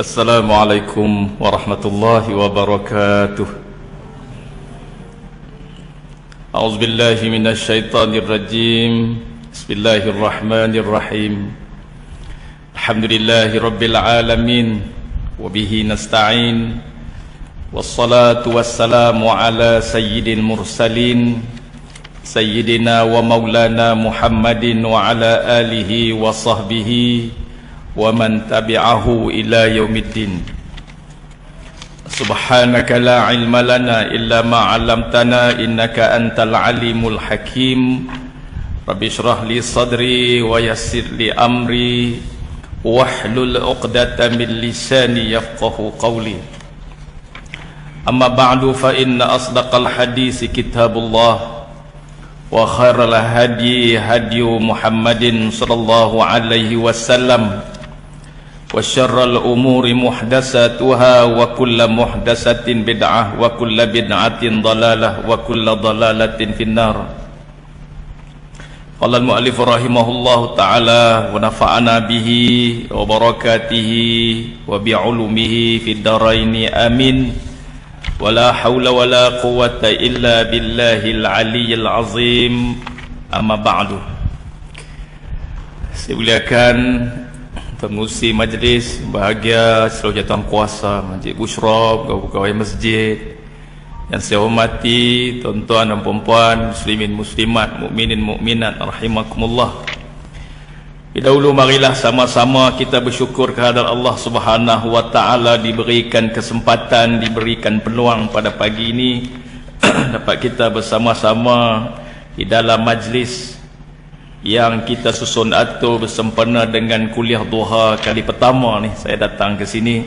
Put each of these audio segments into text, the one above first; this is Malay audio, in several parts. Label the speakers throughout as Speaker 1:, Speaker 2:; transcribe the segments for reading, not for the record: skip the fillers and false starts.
Speaker 1: Assalamualaikum warahmatullahi wabarakatuh. A'udzubillahi minasyaitonir rajim. Bismillahirrahmanirrahim. Alhamdulillahi rabbil alamin wa bihi nasta'in. Wassalatu wassalamu ala sayyidil mursalin sayyidina wa maulana Muhammadin wa ala alihi wa sahbihi wa man tabi'ahu ila yaumiddin. Subhanaka la ilma lana illa ma 'allamtana innaka antal alimul hakim. Rabbi shrah li sadri wa yassir li amri wahlul 'uqdatam min lisani yafqahu qawli. Amma ba'du, fa inna asdaqal hadisi kitabullah wa khairal hadi hadyu Muhammadin sallallahu alaihi wasallam wa syarral umuri muhdatsatuha wa kullu muhdatsatin bid'ah wa kullu bid'atin dhalalah wa kullu dhalalatin finnar. Qala al-mu'allif rahimahullahu ta'ala wa nafa'ana bihi wa barakatihi wa bi'ulumihi fid dharaini amin. Wala haula wala quwwata illa billahil aliyyil azim. Amma ba'du. Saya muliakan pengurusi majlis, bahagia seluruh jawatan kuasa Masjid Bushra, pegawai masjid yang saya hormati, tuan-tuan dan puan-puan, muslimin muslimat, mukminin mukminat rahimakumullah. Dahulu marilah sama-sama kita bersyukur kehadrat Allah Subhanahu wa taala, diberikan kesempatan, diberikan peluang pada pagi ini dapat kita bersama-sama di dalam majlis yang kita susun atur bersempena dengan kuliah duha kali pertama ni saya datang ke sini.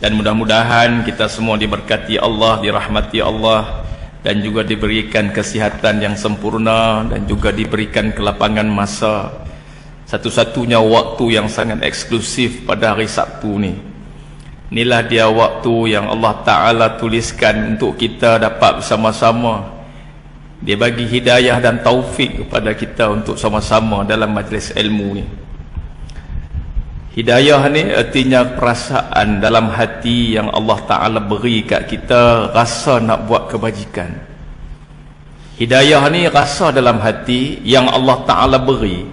Speaker 1: Dan mudah-mudahan kita semua diberkati Allah, dirahmati Allah, dan juga diberikan kesihatan yang sempurna, dan juga diberikan kelapangan masa. Satu-satunya waktu yang sangat eksklusif pada hari Sabtu ni. Inilah dia waktu yang Allah Ta'ala tuliskan untuk kita dapat bersama-sama. Dia bagi hidayah dan taufik kepada kita untuk sama-sama dalam majlis ilmu ni. Hidayah ni artinya perasaan dalam hati yang Allah Ta'ala beri kat kita, rasa nak buat kebajikan. Hidayah ni rasa dalam hati yang Allah Ta'ala beri,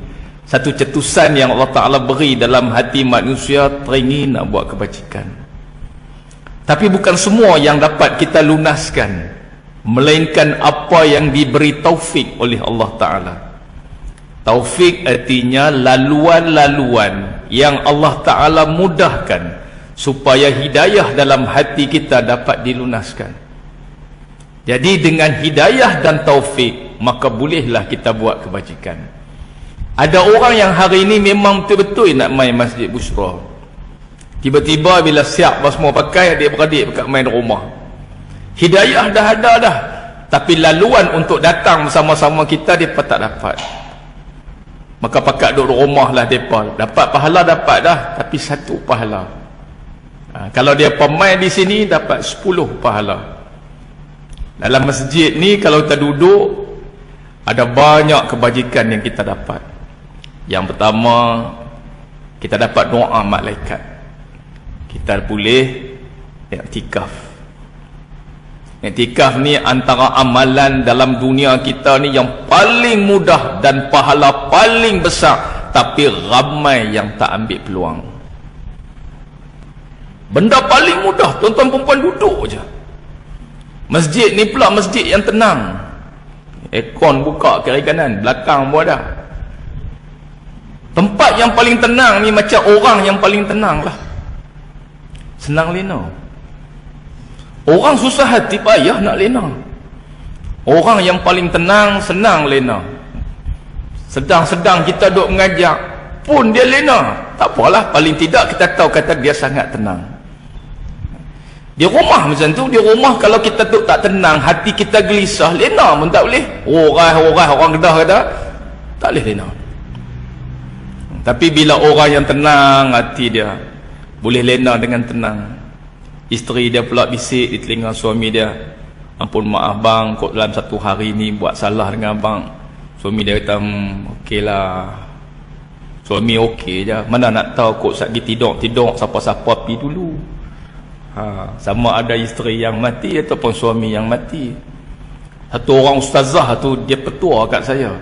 Speaker 1: satu cetusan yang Allah Ta'ala beri dalam hati manusia, teringin nak buat kebajikan. Tapi bukan semua yang dapat kita lunaskan, melainkan apa yang diberi taufik oleh Allah Ta'ala. Taufik artinya laluan-laluan yang Allah Ta'ala mudahkan supaya hidayah dalam hati kita dapat dilunaskan. Jadi dengan hidayah dan taufik, maka bolehlah kita buat kebajikan. Ada orang yang hari ini memang betul-betul nak main Masjid Bushra. Tiba-tiba bila siap semua pakai, adik-beradik dekat main rumah. Hidayah dah ada dah, tapi laluan untuk datang bersama-sama kita dia tak dapat. Maka pakat duduk rumah lah mereka. Dapat pahala dapat dah, tapi satu pahala. Kalau dia pemain di sini dapat 10 pahala. Dalam masjid ni kalau kita duduk, ada banyak kebajikan yang kita dapat. Yang pertama, kita dapat doa malaikat. Kita boleh iktikaf. Iktikaf ni antara amalan dalam dunia kita ni yang paling mudah dan pahala paling besar, tapi ramai yang tak ambil peluang. Benda paling mudah, tuan-tuan perempuan duduk je. Masjid ni pula masjid yang tenang. Aircon buka kiri kanan, belakang pun ada. Tempat yang paling tenang ni macam orang yang paling tenang lah. Senang lena. Orang susah hati payah nak lena. Orang yang paling tenang senang lena. Sedang-sedang kita duk mengajak pun dia lena. Tak apalah, paling tidak kita tahu kata dia sangat tenang. Di rumah macam tu, di rumah kalau kita duk tak tenang, hati kita gelisah, lena pun tak boleh. Orang Kedah kata tak boleh lena. Tapi bila orang yang tenang hati dia, boleh lena dengan tenang. Isteri dia pula bisik di telinga suami dia, ampun maaf bang, kok dalam satu hari ni buat salah dengan abang. Suami dia kata, okey lah. Suami okey je, mana nak tahu kok sat pergi tidur siapa-siapa pi dulu. Sama ada isteri yang mati ataupun suami yang mati. Satu orang ustazah tu dia petua kat saya,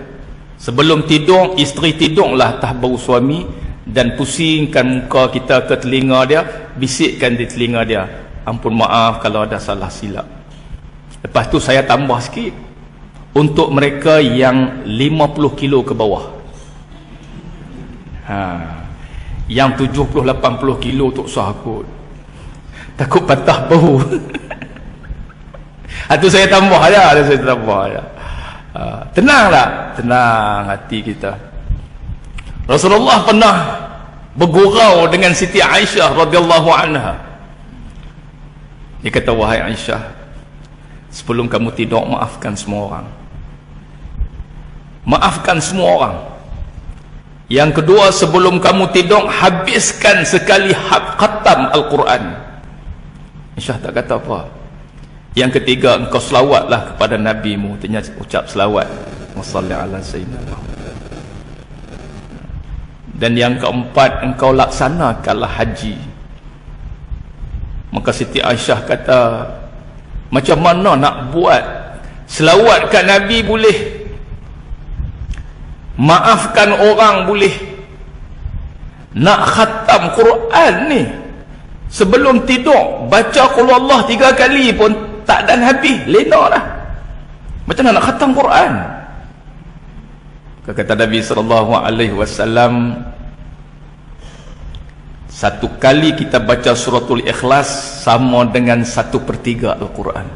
Speaker 1: sebelum tidur isteri tidurlah atas bahu suami dan pusingkan muka kita ke telinga dia, bisikkan di telinga dia, ampun maaf kalau ada salah silap. Lepas tu saya tambah sikit untuk mereka yang 50 kilo ke bawah. Yang 70-80 kilo tak usah kot, takut patah bahu. Itu saya tambah aja, tenang tak? Tenang hati kita. Rasulullah pernah bergurau dengan Siti Aisyah radhiyallahu anha. Dia kata, wahai Aisyah, sebelum kamu tidur maafkan semua orang. Maafkan semua orang. Yang kedua, sebelum kamu tidur habiskan sekali khatam Al-Quran. Aisyah tak kata apa. Yang ketiga, engkau selawatlah kepada Nabi-Mu. Ternyata ucap selawat, wassalli ala sayyidina Muhammad. Dan yang keempat, engkau laksanakanlah haji. Maka Siti Aisyah kata, macam mana nak buat selawat kat Nabi boleh, maafkan orang boleh, nak khatam Quran ni sebelum tidur baca qul Allah 3 kali pun tak dan habis, lena lah. Macam mana nak khatam Quran? Kata Nabi SAW, satu kali kita baca suratul Ikhlas sama dengan 1/3 Al-Quran.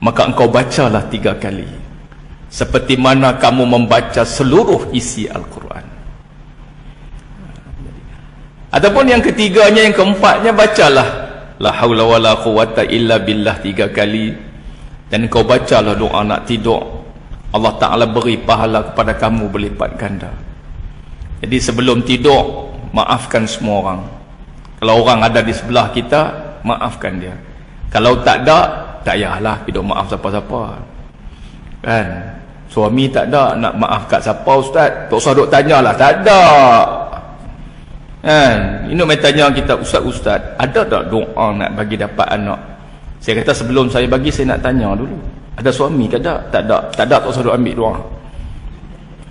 Speaker 1: Maka engkau bacalah 3 kali, seperti mana kamu membaca seluruh isi Al-Quran. Ataupun yang ketiganya, yang keempatnya, bacalah la haula wala quwata illa billah 3 kali. Dan kau bacalah doa nak tidur, Allah Ta'ala beri pahala kepada kamu berlipat ganda. Jadi sebelum tidur maafkan semua orang. Kalau orang ada di sebelah kita, maafkan dia. Kalau tak ada, tak payahlah pergi maaf siapa-siapa, kan? Suami tak ada nak maaf kat siapa ustaz, tak usah duk tanyalah, tak ada, kan? Ini main tanya kita, ustaz, ada tak doa nak bagi dapat anak? Saya kata sebelum saya bagi, saya nak tanya dulu, ada suami tak ada? Tak ada, tak usah duk ambil doa.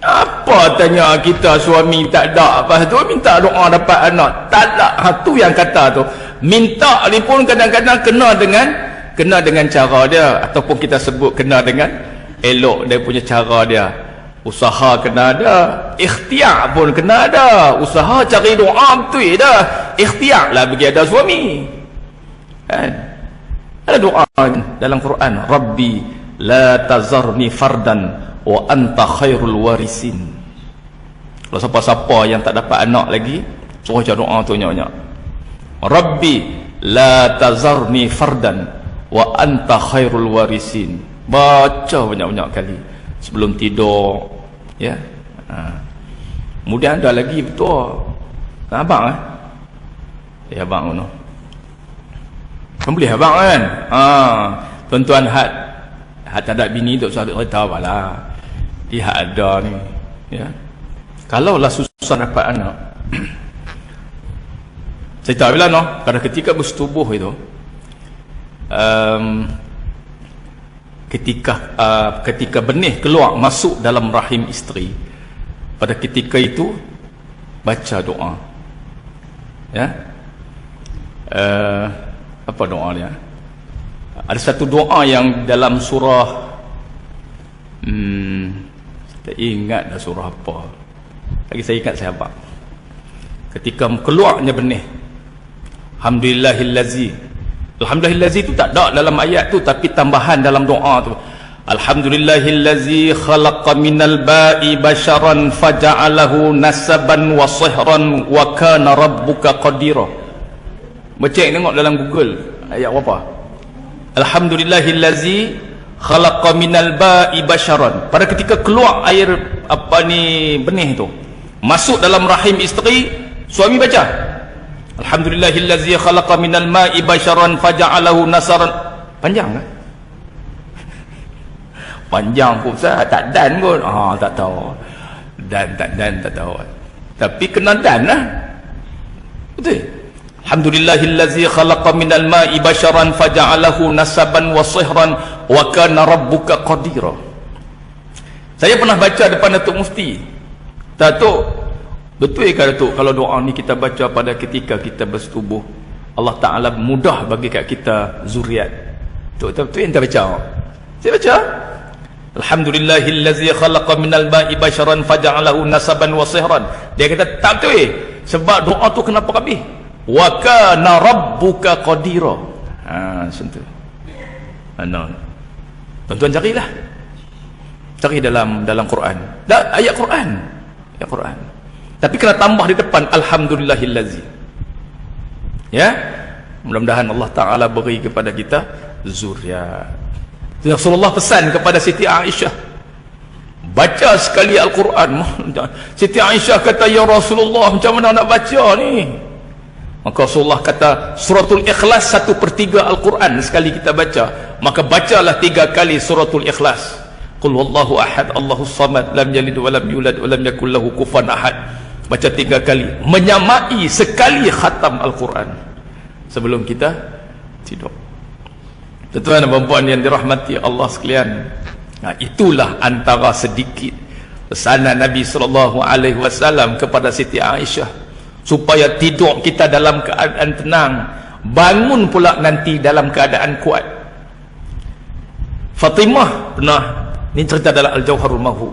Speaker 1: Apa tanya kita suami tak ada, apa tu minta doa dapat anak? Tak ada. Tu yang kata tu, minta ni pun kadang-kadang kena dengan cara dia, ataupun kita sebut kena dengan elok dia punya cara dia. Usaha kena ada, ikhtiar pun kena ada. Usaha cari doa betul dah, ikhtiar lah bagi ada suami, kan? Ada doa dalam Quran, Rabbi la tazarni fardan wa anta khairul warisin. Kalau siapa-siapa yang tak dapat anak lagi, suruh baca doa tu nyak-nyak, Rabbi la tazarni fardan wa anta khairul warisin. Baca banyak-banyak kali sebelum tidur, ya. Kemudian ada lagi betul abang, ya abang no, kan boleh abang kan, tuan-tuan hat ada bini tak usah cerita apalah, dia ada ni, ya. Kalau lah susah dapat anak, saya tahu bila no, pada ketika bersetubuh itu, ketika benih keluar masuk dalam rahim isteri, pada ketika itu baca doa, ya. Apa doa dia? Ada satu doa yang dalam surah, tak ingat dah surah apa lagi, saya ingat saya apa, ketika keluarnya benih, Alhamdulillahillazi itu tak ada dalam ayat tu, tapi tambahan dalam doa tu, Alhamdulillahillazi khalaqa minal ba'i basharan faja'alahu nasaban wa sihran wa kana rabbuka qadira. Baca tengok dalam Google ayat apa, Alhamdulillahillazi khalaqa minal ba'i basharan. Pada ketika keluar air apa ni benih tu masuk dalam rahim isteri, suami baca Alhamdulillahillazi khalaqa minal ma'i basharan faja'alahu nasaran. Panjang kan? Panjang pun Ustaz, tak dan pun. Tak tahu. Dan tak tahu. Tapi kena dan lah. Betul? Alhamdulillahillazi khalaqa minal ma'i basharan faja'alahu nasaban wa sihran wa kana rabbuka qadira. Saya pernah baca depan Datuk Mufti. Datuk, betul ke Datuk kalau doa ni kita baca pada ketika kita bersetubuh, Allah Ta'ala mudah bagi kat kita zuriat. Betul yang kita baca. Saya baca Alhamdulillahillazi khalaqa minal ma'i basharan faja'alahu nasaban wa sihran. Dia kata tak betul sebab doa tu kenapa habis? Wa kana rabbuka qadira. Macam tu. Tuan-tuan carilah. Cari dalam Quran. Ayat Quran. Ayat Quran. Tapi kena tambah di depan alhamdulillahillazi. Ya. Mudah-mudahan Allah Taala beri kepada kita zuriat. Rasulullah pesan kepada Siti Aisyah, baca sekali Al-Quran. Siti Aisyah kata, ya Rasulullah, macam mana nak baca ni? Maka Rasulullah kata, suratul Ikhlas 1/3 Al-Quran sekali kita baca. Maka bacalah 3 kali suratul Ikhlas. Qul wallahu ahad, Allahus samad, lam yalid wa lam yulad wa lam yakul lahu kufuwan ahad. Baca 3 kali, menyamai sekali khatam Al-Quran sebelum kita tidur. Tuan-tuan dan puan-puan yang dirahmati Allah sekalian, itulah antara sedikit pesanan Nabi SAW kepada Siti Aisyah, supaya tidur kita dalam keadaan tenang, bangun pula nanti dalam keadaan kuat. Fatimah pernah, ini cerita dalam Al-Jawharul Mahfu.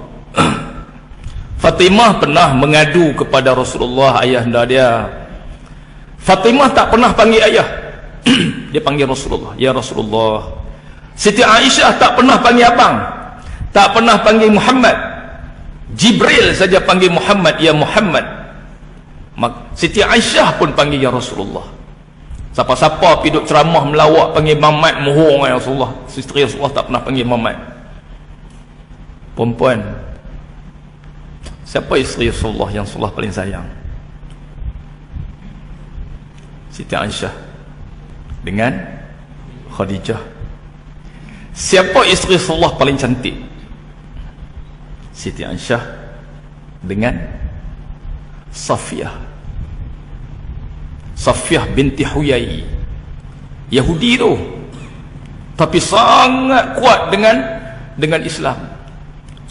Speaker 1: Fatimah pernah mengadu kepada Rasulullah, ayahanda dia. Fatimah tak pernah panggil ayah. Dia panggil Rasulullah, ya Rasulullah. Siti Aisyah tak pernah panggil abang, tak pernah panggil Muhammad. Jibril saja panggil Muhammad, ya Muhammad. Siti Aisyah pun panggil ya Rasulullah. Siapa-siapa pergi duk ceramah melawak panggil Mamat, mohong ya Rasulullah. Isteri Rasulullah tak pernah panggil Mamat. Perempuan, siapa isteri Rasulullah yang Rasulullah paling sayang? Siti Aisyah dengan Khadijah. Siapa isteri Rasulullah paling cantik? Siti Aisyah dengan Safiyah. Safiyah binti Huyai, Yahudi tu, tapi sangat kuat dengan Islam,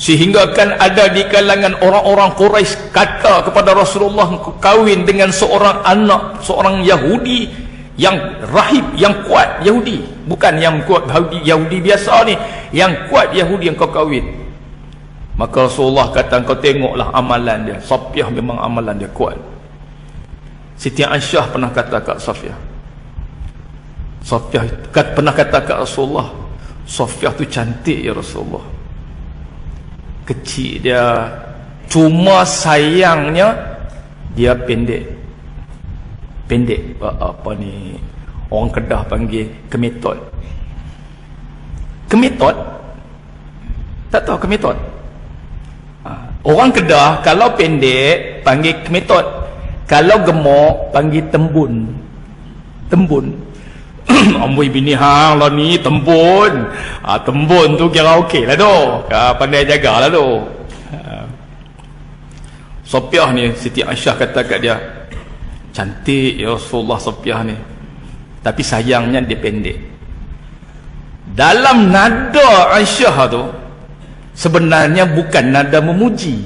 Speaker 1: sehingga kan ada di kalangan orang-orang Quraisy kata kepada Rasulullah, kahwin dengan seorang anak seorang Yahudi yang rahib, yang kuat Yahudi, bukan yang kuat Yahudi biasa ni, yang kuat Yahudi yang kau kahwin. Maka Rasulullah kata, kau tengoklah amalan dia. Safiyah memang amalan dia kuat. Siti Aisyah pernah kata kat Safiyah, pernah kata kat Rasulullah, Safiyah tu cantik ya Rasulullah, kecil dia, cuma sayangnya dia pendek. Apa ni, orang Kedah panggil kemetot. Kemetot? Tak tahu kemetot? Orang Kedah kalau pendek panggil kemetot, kalau gemuk panggil tembun. Amboi bini hang lah ni tembun. Tembun tu kira okey lah tu, pandai jagalah tu. Safiyah ni, Siti Aisyah kata kat dia, cantik ya Rasulullah Safiyah ni, tapi sayangnya dia pendek. Dalam nada Aisyah tu sebenarnya bukan nada memuji,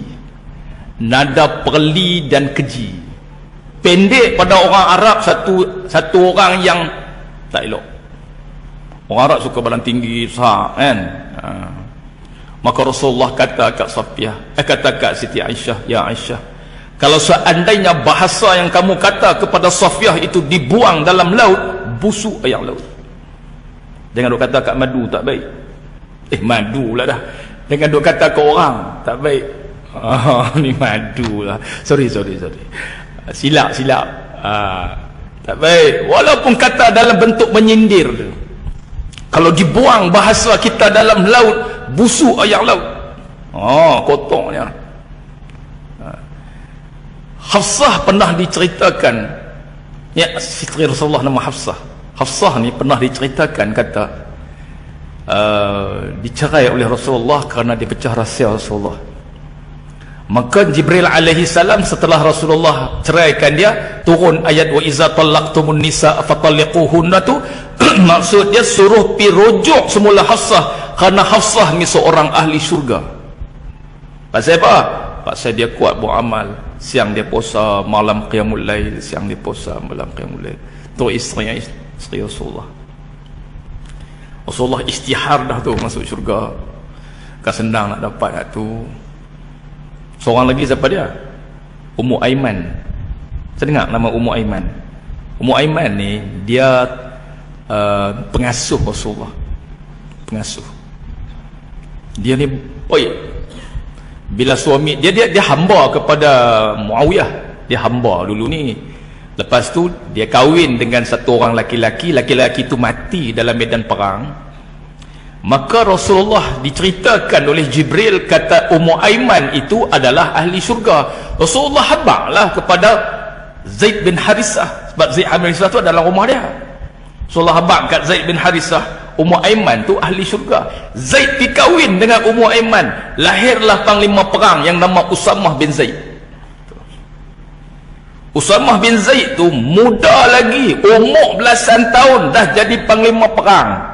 Speaker 1: nada perli dan keji. Pendek pada orang Arab satu orang yang tak elok. Orang Arab suka badan tinggi besar kan. Maka Rasulullah kata kat Safiyah, kata kat Siti Aisyah, ya Aisyah, kalau seandainya bahasa yang kamu kata kepada Safiyah itu dibuang dalam laut, busuk air laut. Jangan duk kata kat madu, tak baik. Madu lah dah. Jangan duk kata ke orang, tak baik. Ni madu lah. Sorry. Silap. Tak baik. Walaupun kata dalam bentuk menyindir, kalau dibuang bahasa kita dalam laut, busuk air laut. Kotornya. Hafsah pernah diceritakan, ya, isteri Rasulullah nama Hafsah. Hafsah ni pernah diceritakan, kata dicerai oleh Rasulullah kerana dia pecah rahsia Rasulullah. Maka Jibril alaihi salam setelah Rasulullah ceraikan dia, turun ayat wa iza talaqtumun nisa fatalliquhunna tu maksud dia suruh pi rujuk semula Hafsah, kerana Hafsah ni seorang ahli syurga. Pasal apa? Pasal dia kuat beramal, siang dia puasa, malam qiyamul lail, siang dia puasa, malam qiyamul lail. Tu isteri Rasulullah. Rasulullah istihar dah tu masuk syurga. Kan senang nak dapat dah tu. Seorang lagi siapa dia? Ummu Aiman. Saya dengar nama Ummu Aiman. Ummu Aiman ni dia pengasuh Rasulullah. Pengasuh. Dia ni bila suami dia hamba kepada Muawiyah. Dia hamba dulu ni. Lepas tu dia kahwin dengan satu orang laki-laki. Laki-laki tu mati dalam medan perang. Maka Rasulullah diceritakan oleh Jibril, kata Ummu Aiman itu adalah ahli syurga. Rasulullah habaklah kepada Zaid bin Harisah, sebab Zaid bin Harisah tu adalah rumah dia. Rasulullah habak kat Zaid bin Harisah, Ummu Aiman tu ahli syurga. Zaid dikahwin dengan Ummu Aiman, lahirlah panglima perang yang nama Usamah bin Zaid. Usamah bin Zaid tu muda lagi, umur belasan tahun dah jadi panglima perang.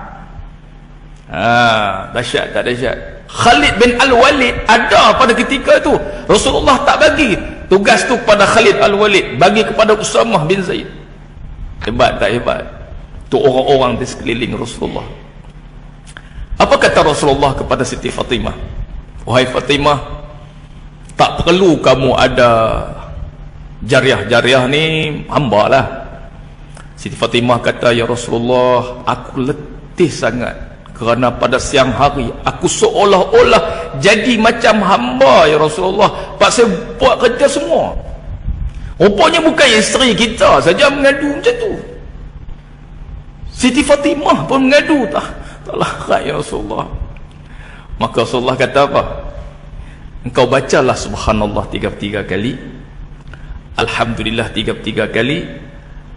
Speaker 1: Dahsyat tak dahsyat. Khalid bin Al-Walid ada pada ketika tu. Rasulullah tak bagi tugas tu kepada Khalid Al-Walid, bagi kepada Usamah bin Zaid. Hebat tak hebat? Tu orang-orang di sekeliling Rasulullah. Apa kata Rasulullah kepada Siti Fatimah? Wahai Fatimah, tak perlu kamu ada jariah-jariah ni, hamba lah. Siti Fatimah kata, ya Rasulullah, aku letih sangat. Kerana pada siang hari aku seolah-olah jadi macam hamba, ya Rasulullah. Pasal buat kerja semua. Rupanya bukan isteri kita saja mengadu macam tu. Siti Fatimah pun mengadu. Tak larat, ya Rasulullah. Maka Rasulullah kata apa? Engkau bacalah subhanallah 33 kali, alhamdulillah 33 kali,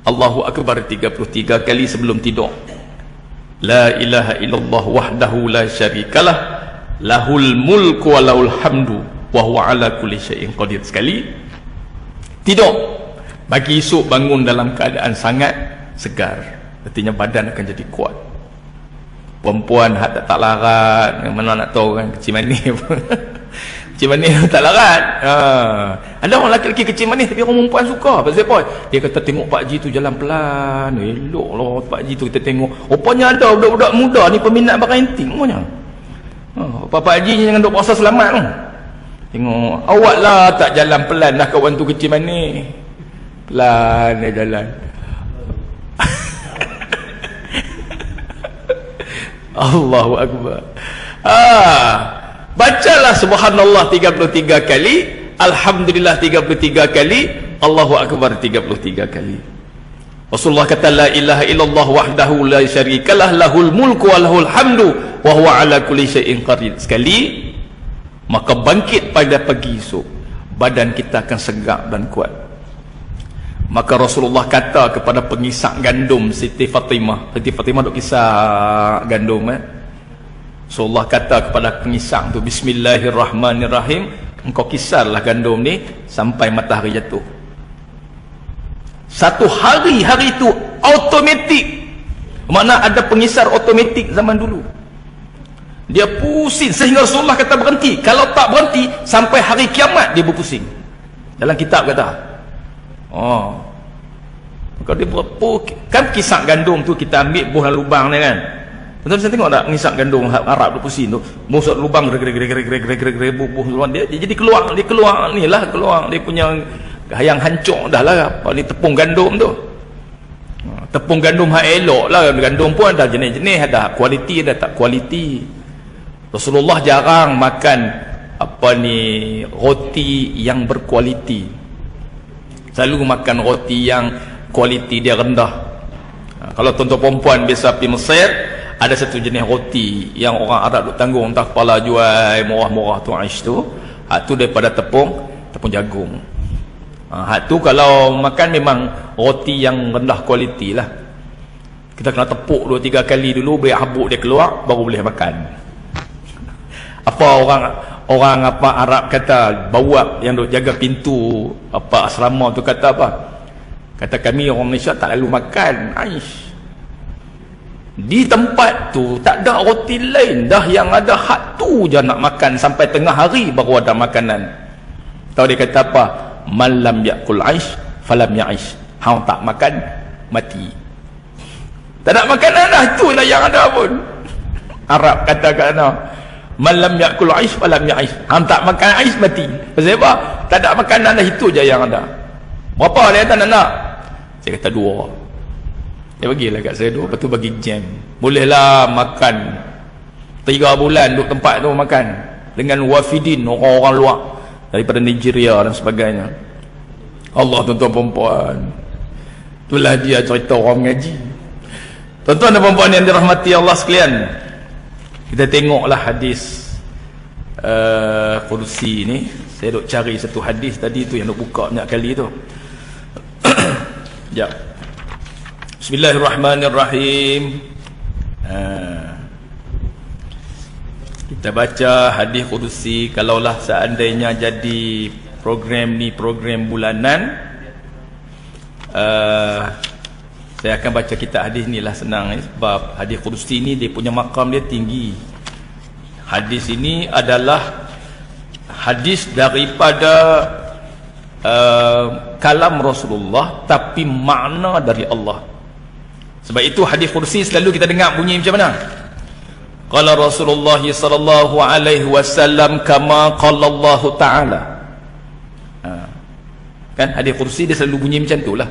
Speaker 1: Allahu Akbar 33 kali sebelum tidur. La ilaha illallah wahdahu la syarikalah, lahul mulku wa lahul hamdu wa huwa ala kulli syai'in qadir. Sekali tidur, bagi esok bangun dalam keadaan sangat segar, artinya badan akan jadi kuat. Perempuan tak larat, mana nak tahu kan kecil manis kecil manis tak larat. Ada orang lelaki kecil manis tapi orang perempuan suka. Pasal apa? Dia kata tengok Pak Ji tu jalan pelan, elok lah Pak Ji tu kita tengok. Rupanya ada budak-budak muda ni peminat baranting rupanya. Pak Ji ni jangan duk puasa selamat tu. Tengok awak lah tak jalan pelan dah, kawan tu kecil manis. Pelan dia jalan. Allahu Akbar. Bacalah subhanallah 33 kali, alhamdulillah 33 kali, Allahu Akbar 33 kali. Rasulullah kata la ilaha illallah wahdahu la syarikalah, lahul mulku wa lahul hamdu wa huwa ala kulli syai'in qadir. Sekali, maka bangkit pada pagi esok badan kita akan segak dan kuat. Maka Rasulullah kata kepada pengisak gandum Siti Fatimah. Siti Fatimah duk kisah gandum Rasulullah kata kepada pengisak tu, bismillahirrahmanirrahim, engkau kisarlah gandum ni sampai matahari jatuh. Satu hari itu automatik. Mana ada pengisar automatik zaman dulu. Dia pusing sehingga Rasulullah kata berhenti. Kalau tak berhenti sampai hari kiamat dia berpusing. Dalam kitab kata. Kalau dia kan kisar gandum tu kita ambil buah lubang ni kan. Tuan-tuan saya tengok tak ngisap gandum Arab tu pusing tu, masuk lubang gerak bubuh dia jadi keluar ni lah, keluar dia punya yang hancur dah lah apa ni tepung gandum tu. Tepung gandum elok lah, gandum pun ada jenis-jenis, ada kualiti ada tak kualiti. Rasulullah jarang makan apa ni roti yang berkualiti, selalu makan roti yang kualiti dia rendah. Kalau tuan-tuan perempuan biasa pergi Mesir, ada satu jenis roti yang orang Arab duk tanggung entah kepala jual murah-murah tu aish tu. Hak tu daripada tepung jagung. Hak tu kalau makan memang roti yang rendah kualiti lah. Kita kena tepuk 2-3 kali dulu, biar habuk dia keluar baru boleh makan. Apa orang apa Arab kata, bawab yang duk jaga pintu apa asrama tu kata apa? Kata kami orang Malaysia tak lalu makan ais. Di tempat tu tak ada roti lain dah, yang ada hak tu je nak makan sampai tengah hari baru ada makanan. Tahu dia kata apa? Man lam yakul ais falam yaish. Hang tak makan mati. Tak nak makanan dah, itulah yang ada pun. Arab kata kat sana, malam yakul ais falam yaish. Hang tak makan ais mati. Pasal apa? Tak ada makanan dah, itu je yang ada. Berapa dia kata nak? Saya kata 2. Dia bagilah kat saya 2, lepas tu bagi jam. Bolehlah makan 3 bulan duduk tempat tu makan dengan wafidin, orang-orang luar daripada Nigeria dan sebagainya. Allah, tuan-tuan perempuan, itulah dia cerita orang mengaji. Tuan-tuan dan perempuan yang dirahmati Allah sekalian, kita tengoklah hadis Qudsi ni. Saya duk cari satu hadis tadi tu yang duk buka banyak kali tu. Sekejap. Bismillahirrahmanirrahim. Kita baca hadis Qudsi. Kalaulah seandainya jadi program ni program bulanan, saya akan baca kitab hadis ni lah, senang sebab hadis Qudsi ni dia punya makam dia tinggi. Hadis ini adalah hadis daripada kalam Rasulullah tapi makna dari Allah. Sebab itu hadis Qudsi selalu kita dengar bunyi macam mana? Qala Rasulullah sallallahu alaihi wasallam kama qala Allah taala. Kan hadis Qudsi dia selalu bunyi macam itulah.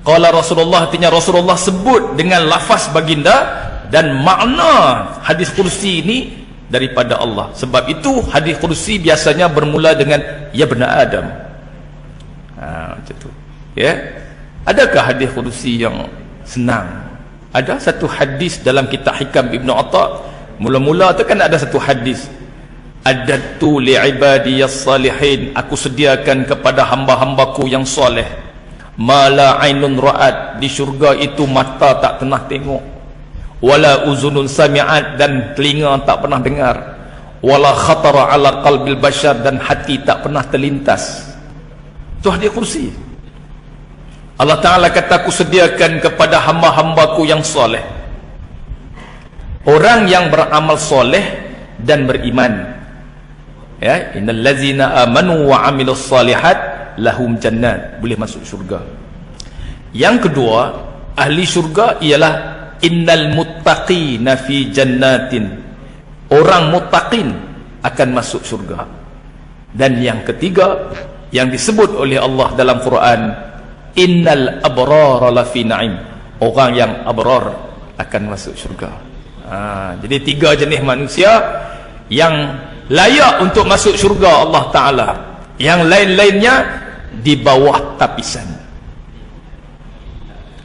Speaker 1: Qala Rasulullah, artinya Rasulullah sebut dengan lafaz baginda, dan makna hadis Qudsi ini daripada Allah. Sebab itu hadis Qudsi biasanya bermula dengan ya bani Adam. Macam tu. Ya. Adakah hadis Qudsi yang senang? Ada satu hadis dalam kitab Hikam Ibn Atta. Mula-mula tu kan ada satu hadis, addatu li'ibadiyas salihin, aku sediakan kepada hamba-hambaku yang soleh mala ainun ra'at, di syurga itu mata tak pernah tengok, wala uzunun sami'at, dan telinga tak pernah dengar, wala khatara ala qalbil bashar, dan hati tak pernah terlintas. Itu hadis Qudsi. Allah Ta'ala kata, aku sediakan kepada hamba-hambaku yang soleh, orang yang beramal soleh dan beriman. Ya, innal ladzina amanu wa amilus salihat lahum jannat, boleh masuk syurga. Yang kedua, ahli syurga ialah innal muttaqina fi jannatin, orang muttaqin akan masuk syurga. Dan yang ketiga yang disebut oleh Allah dalam Quran, innal abrara lafi na'im, orang yang abrar akan masuk syurga. Jadi 3 jenis manusia yang layak untuk masuk syurga Allah Ta'ala. Yang lain-lainnya di bawah tapisan.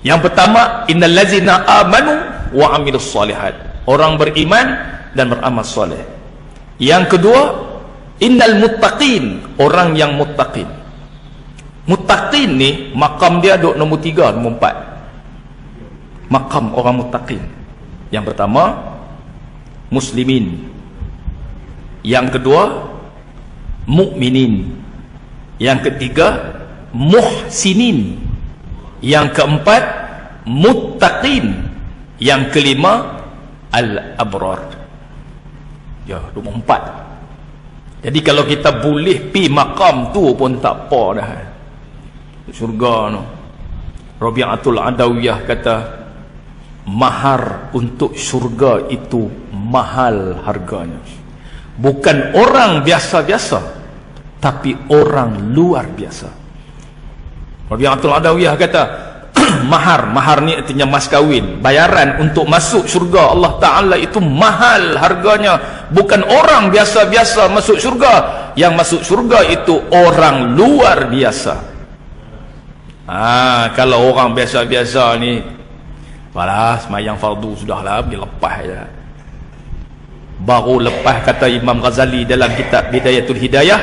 Speaker 1: Yang pertama, innal ladzina amanu wa amilus solihat, orang beriman dan beramal soleh. Yang kedua, innal muttaqin, orang yang muttaqin. Muttaqin ni makam dia duk nombor 3, nombor 4. Makam orang muttaqin. Yang pertama, muslimin. Yang kedua, mukminin. Yang ketiga, muhsinin. Yang keempat, muttaqin. Yang kelima, al-abrar. Ya, nombor 4. Jadi kalau kita boleh pi makam tu pun tak apa dah. Syurga tu. Rabi'atul Adawiyah kata, mahar untuk syurga itu mahal harganya. Bukan orang biasa-biasa, tapi orang luar biasa. Rabi'atul Adawiyah kata, mahar ni artinya mas kahwin, bayaran untuk masuk syurga Allah Ta'ala itu mahal harganya. Bukan orang biasa-biasa masuk syurga. Yang masuk syurga itu orang luar biasa. Kalau orang biasa-biasa ni, walah, semayang fardu sudahlah, pergi lepas je. Baru lepas, kata Imam Ghazali dalam kitab Bidayatul Hidayah,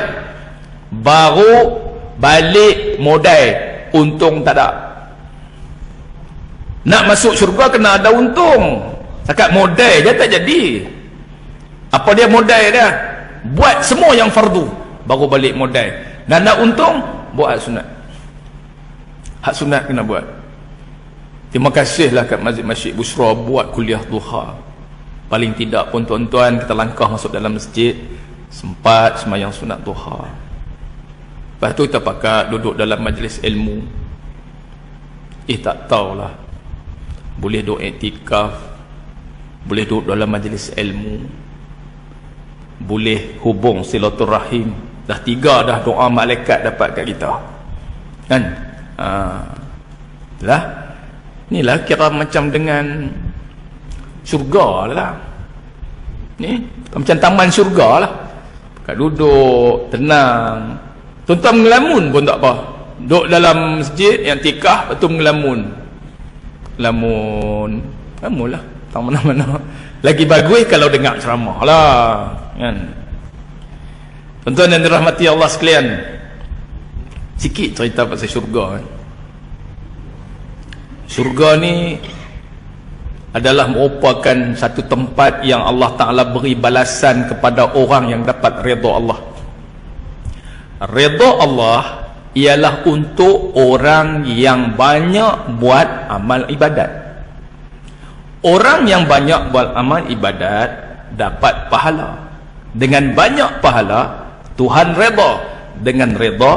Speaker 1: baru balik modal, untung tak ada. Nak masuk syurga kena ada untung. Cakap modal je tak jadi. Apa dia modal dia? buat semua yang fardu, baru balik modal. Dan nak untung, buat hak sunat. Hak sunat kena buat. Terima kasihlah kat Masjid Bushra buat kuliah duha. Paling tidak pun tuan-tuan kita langkah masuk dalam masjid, sempat sembahyang sunat duha. Lepas tu kita pakat duduk dalam majlis ilmu. Tak tahulah, boleh duduk iktikaf, boleh duduk dalam majlis ilmu, boleh hubung silaturahim. Dah 3 dah doa malaikat dapat kat kita, kan? Lah, inilah kira macam dengan syurga lah. Ni macam taman syurga lah. Kat duduk tenang, tuan-tuan ngelamun pun tak apa. Duduk dalam masjid yang tikah, lepas tu ngelamun. Lamun lah, tak mana-mana. Lagi bagus kalau dengar ceramah lah, kan? Tuan-tuan yang dirahmati Allah sekalian, sikit cerita pasal syurga, kan? Syurga ni adalah merupakan satu tempat yang Allah Ta'ala beri balasan kepada orang yang dapat redha Allah. Redha Allah ialah untuk orang yang banyak buat amal ibadat. Orang yang banyak buat amal ibadat dapat pahala. Dengan banyak pahala, Tuhan redha. Dengan redha,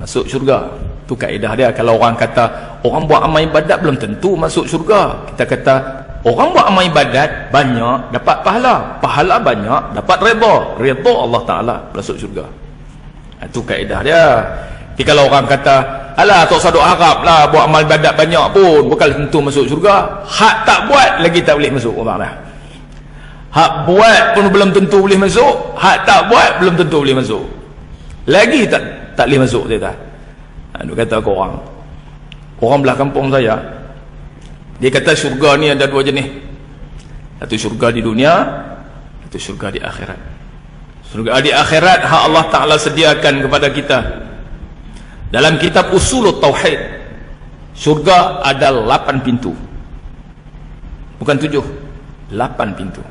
Speaker 1: masuk syurga. Itu kaedah dia. Kalau orang kata orang buat amal ibadat belum tentu masuk syurga, kita kata orang buat amal ibadat banyak dapat pahala, pahala banyak dapat redha, redha Allah Ta'ala masuk syurga. Itu kaedah dia. Jadi kalau orang kata alah tak usah duk harap lah buat amal ibadat banyak pun bukan tentu masuk syurga, hak tak buat lagi tak boleh masuk orang dah. Hak buat pun belum tentu boleh masuk, hak tak buat belum tentu boleh masuk, lagi tak boleh masuk. Dia kata ke orang belah kampung saya, dia kata syurga ni ada 2 jenis. Satu syurga di dunia, satu syurga di akhirat. Syurga di akhirat hak Allah Ta'ala sediakan kepada kita. Dalam kitab Usulut Tauhid, syurga ada 8 pintu, bukan 7, 8 pintu.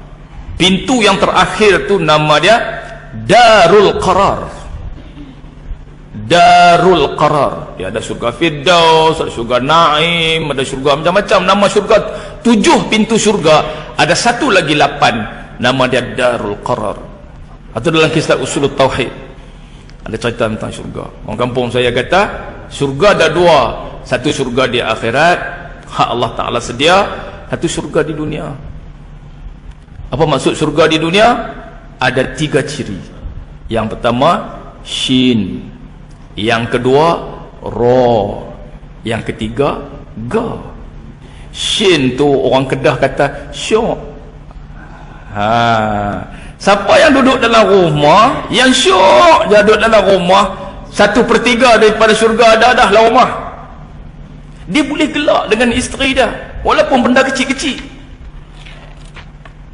Speaker 1: Pintu yang terakhir tu nama dia Darul Qarar. Darul Qarar. Dia ada syurga Firdaus, ada syurga Naim, ada syurga macam-macam nama syurga. 7 pintu syurga, ada satu lagi 8, nama dia Darul Qarar. Atau dalam kitab Usulut Tauhid ada cerita tentang syurga. Orang kampung saya kata syurga ada 2, satu syurga di akhirat hak Allah Ta'ala sedia, satu syurga di dunia. Apa maksud syurga di dunia? Ada 3 ciri. Yang pertama shin, yang kedua ra, yang ketiga ga. Shin tu orang Kedah kata syok. Siapa yang duduk dalam rumah yang syok dia duduk dalam rumah, 1/3 daripada syurga ada dah dalam rumah. Dia boleh gelak dengan isteri dia walaupun benda kecil-kecil.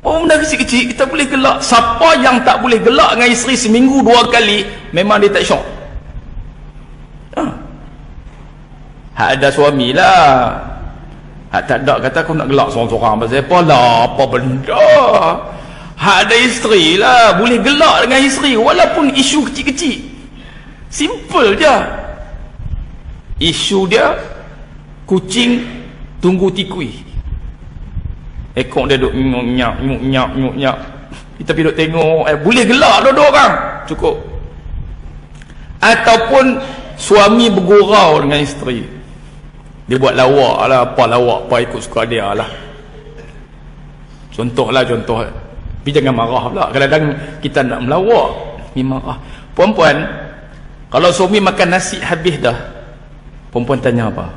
Speaker 1: Benda kecil-kecil kita boleh gelak. Siapa yang tak boleh gelak dengan isteri seminggu 2 kali, memang dia tak syok. Hak ada suami lah, hak tak ada kata aku nak gelak seorang-seorang pasal apa lah, apa benda. Hak ada isteri lah, boleh gelak dengan isteri walaupun isu kecil-kecil. Simple je. Isu dia kucing tunggu tikui, ekor dia duk nyuk-nyap. Kita pergi duk tengok, boleh gelak dua-dua orang, cukup. Ataupun suami bergurau dengan isteri, dia buat lawak lah, apa ikut suka dia lah. Contoh. Tapi jangan marah pula. Kadang-kadang kita nak melawak ni marah. Perempuan kalau suami makan nasi habis dah, perempuan tanya apa?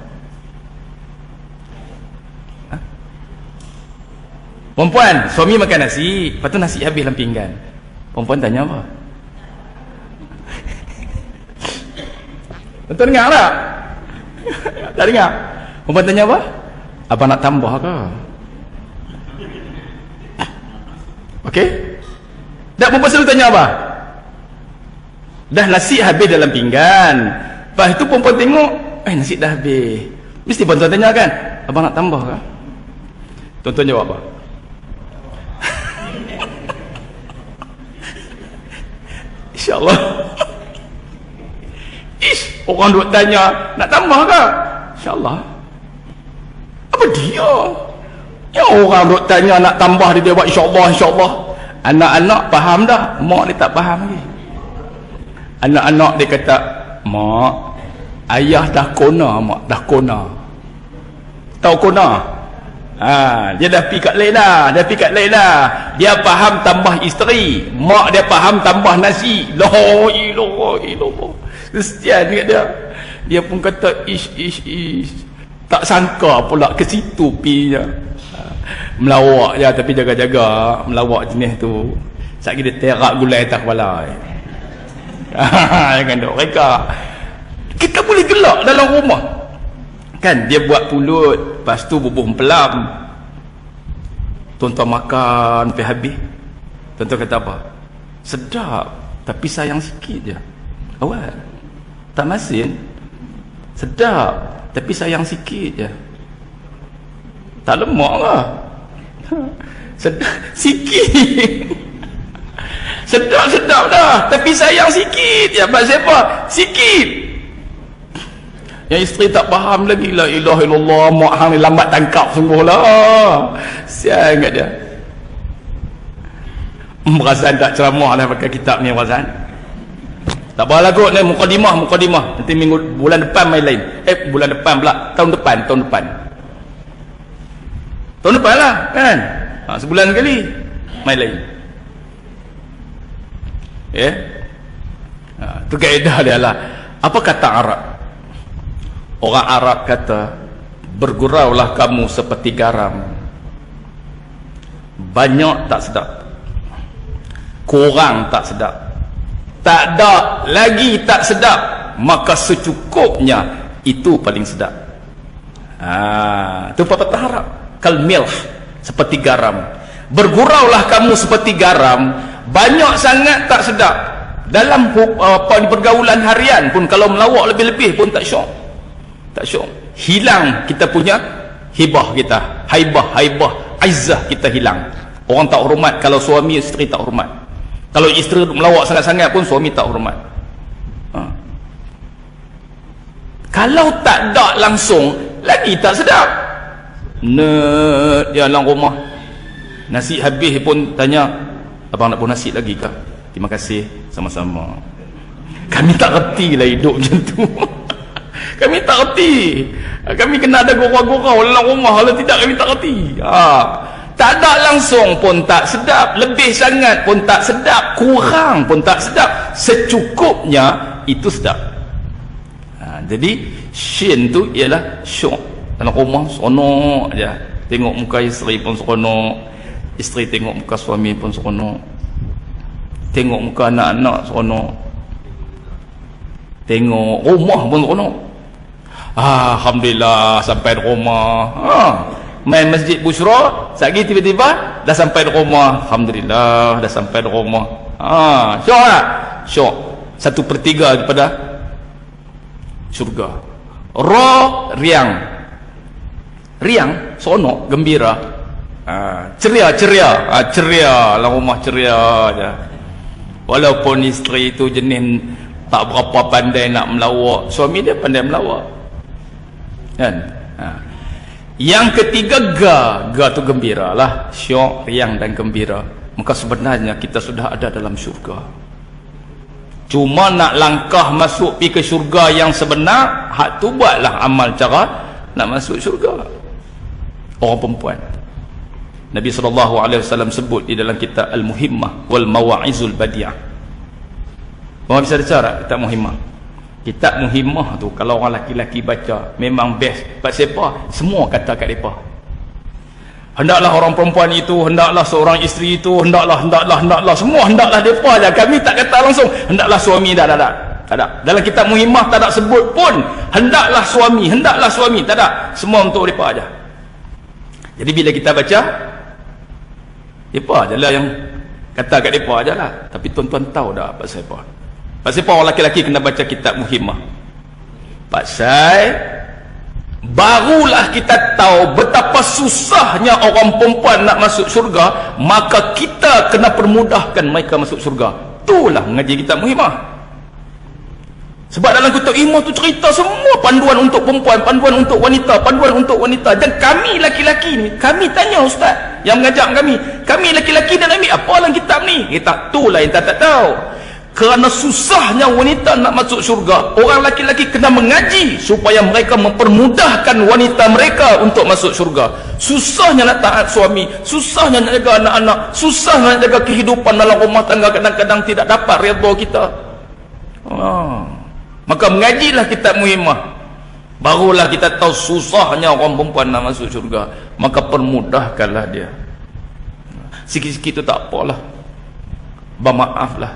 Speaker 1: Perempuan, suami makan nasi, lepas tu nasi habis dalam pinggan, perempuan tanya apa? Tuan dengar tak? Tak dengar? Perempuan tanya apa? Abang nak tambah ke? Okey? Dah perempuan selalu tanya apa? Dah nasi habis dalam pinggan, lepas tu perempuan tengok nasi dah habis, mesti perempuan tanya kan, abang nak tambah ke? Tuan-tuan jawab apa? InsyaAllah. Orang duk tanya, nak tambah ke? InsyaAllah. Apa dia? Ya orang duk tanya nak tambah, dia buat insyaAllah, insyaAllah. Anak-anak faham dah, mak dia tak faham lagi. Anak-anak dia kata, mak, ayah dah kona, mak, dah kona. Tahu kona? Dia dah pergi kat lain dah, dia faham tambah isteri, mak dia faham tambah nasi. La ilaha illallah. Kesian kat dia pun kata ish tak sangka pula ke situ pinya. Melawak je, tapi jaga-jaga melawak jenis tu sekali dia terak gulai atas kepala. Jangan duk mereka, kita boleh gelak dalam rumah kan. Dia buat pulut, lepas tu bubuh pelam, tuan-tuan makan sampai habis. Tuan-tuan kata apa? Sedap, tapi sayang sikit je. Awal tak masin, sedap tapi sayang sikit je. Tak lemak lah. Sedap sikit. Sedap-sedap dah, tapi sayang sikit je. Sebab siapa? Sikit. Yang isteri tak faham lagi. La ilaha illallah, mak hang ni lambat tangkap sungguh lah. Sial kat dia. Razan tak ceramah dah pakai kitab ni Razan. Tak apalah kot ni, mukadimah. Nanti bulan depan main lain. Bulan depan pula, tahun depan lah kan. Sebulan sekali main lain. Tu kaedah dia lah. Apa kata Arab? Orang Arab kata, berguraulah kamu seperti garam, banyak tak sedap, kurang tak sedap, tak ada lagi tak sedap, maka secukupnya itu paling sedap. Itu pepatah Arab. Kal milh, seperti garam. Berguraulah kamu seperti garam, banyak sangat tak sedap. Dalam di pergaulan harian pun kalau melawak lebih-lebih pun tak syok. Hilang kita punya hibah kita, haibah, izzah kita hilang. Orang tak hormat kalau suami, isteri tak hormat. Kalau isteri melawak sangat-sangat pun suami tak hormat. Kalau tak ada langsung, lagi tak sedap. Dia dalam rumah nasi habis pun tanya, abang nak pun nasi lagi kah? Terima kasih, sama-sama. Kami tak reti lah hidup macam tu. Kami tak reti. Kami kena ada gurau-gurau dalam rumah. Kalau tidak kami tak reti. Tak ada langsung pun tak sedap, lebih sangat pun tak sedap, kurang pun tak sedap, secukupnya itu sedap. Jadi syin tu ialah syok. Dalam rumah seronok je, tengok muka isteri pun seronok, isteri tengok muka suami pun seronok, tengok muka anak-anak seronok, tengok rumah pun seronok. Alhamdulillah sampai di rumah. Main masjid Bushra, sekali tiba-tiba dah sampai di rumah. Alhamdulillah dah sampai di rumah. Syok tak? Syok. 1/3 daripada syurga. Riang, seronok, gembira. Ceria dalam rumah, ceria aja. Walaupun isteri itu jenis tak berapa pandai nak melawak, suami dia pandai melawak kan. Yang ketiga, ga tu gembira lah, syok, riang dan gembira. Maka sebenarnya kita sudah ada dalam syurga. Cuma nak langkah masuk pergi ke syurga yang sebenar, hak tu buatlah amal cara nak masuk syurga. Orang perempuan, Nabi SAW sebut di dalam kitab Al-Muhimmah wal Mawa'izul Badi'ah. Orang bisa bicara kitab Muhimmah. Kitab Muhimmah tu kalau orang laki-laki baca memang best. Sebab siapa? Semua kata kat mereka. Hendaklah orang perempuan itu, hendaklah seorang isteri itu, hendaklah semua hendaklah mereka aja. Kami tak kata langsung hendaklah suami, tak ada. Dalam kitab Muhimmah tak ada sebut pun hendaklah suami, tak ada. Semua untuk mereka aja. Jadi bila kita baca, mereka aja lah yang kata kat mereka aja lah. Tapi tuan-tuan tahu dah pasal apa? Pasal apa orang laki-laki kena baca kitab Muhimmah? Pasal barulah kita tahu betapa susahnya orang perempuan nak masuk syurga, maka kita kena permudahkan mereka masuk syurga. itulah mengaji kitab Muhimmah. Sebab dalam kitab Muhimmah tu cerita semua panduan untuk perempuan, panduan untuk wanita, panduan untuk wanita. Dan kami laki-laki ni, kami tanya ustaz yang mengajar kami laki-laki dan ambil apa dalam kitab ni? Kita itulah yang tak tahu. Kerana susahnya wanita nak masuk syurga, orang laki-laki kena mengaji supaya mereka mempermudahkan wanita mereka untuk masuk syurga. Susahnya nak taat suami, susahnya nak jaga anak-anak, susahnya nak jaga kehidupan dalam rumah tangga, kadang-kadang tidak dapat redha kita. Maka mengajilah kitab Muhimmah, barulah kita tahu susahnya orang perempuan nak masuk syurga. Maka permudahkanlah dia. Sikit-sikit tu tak apalah, bermaaflah,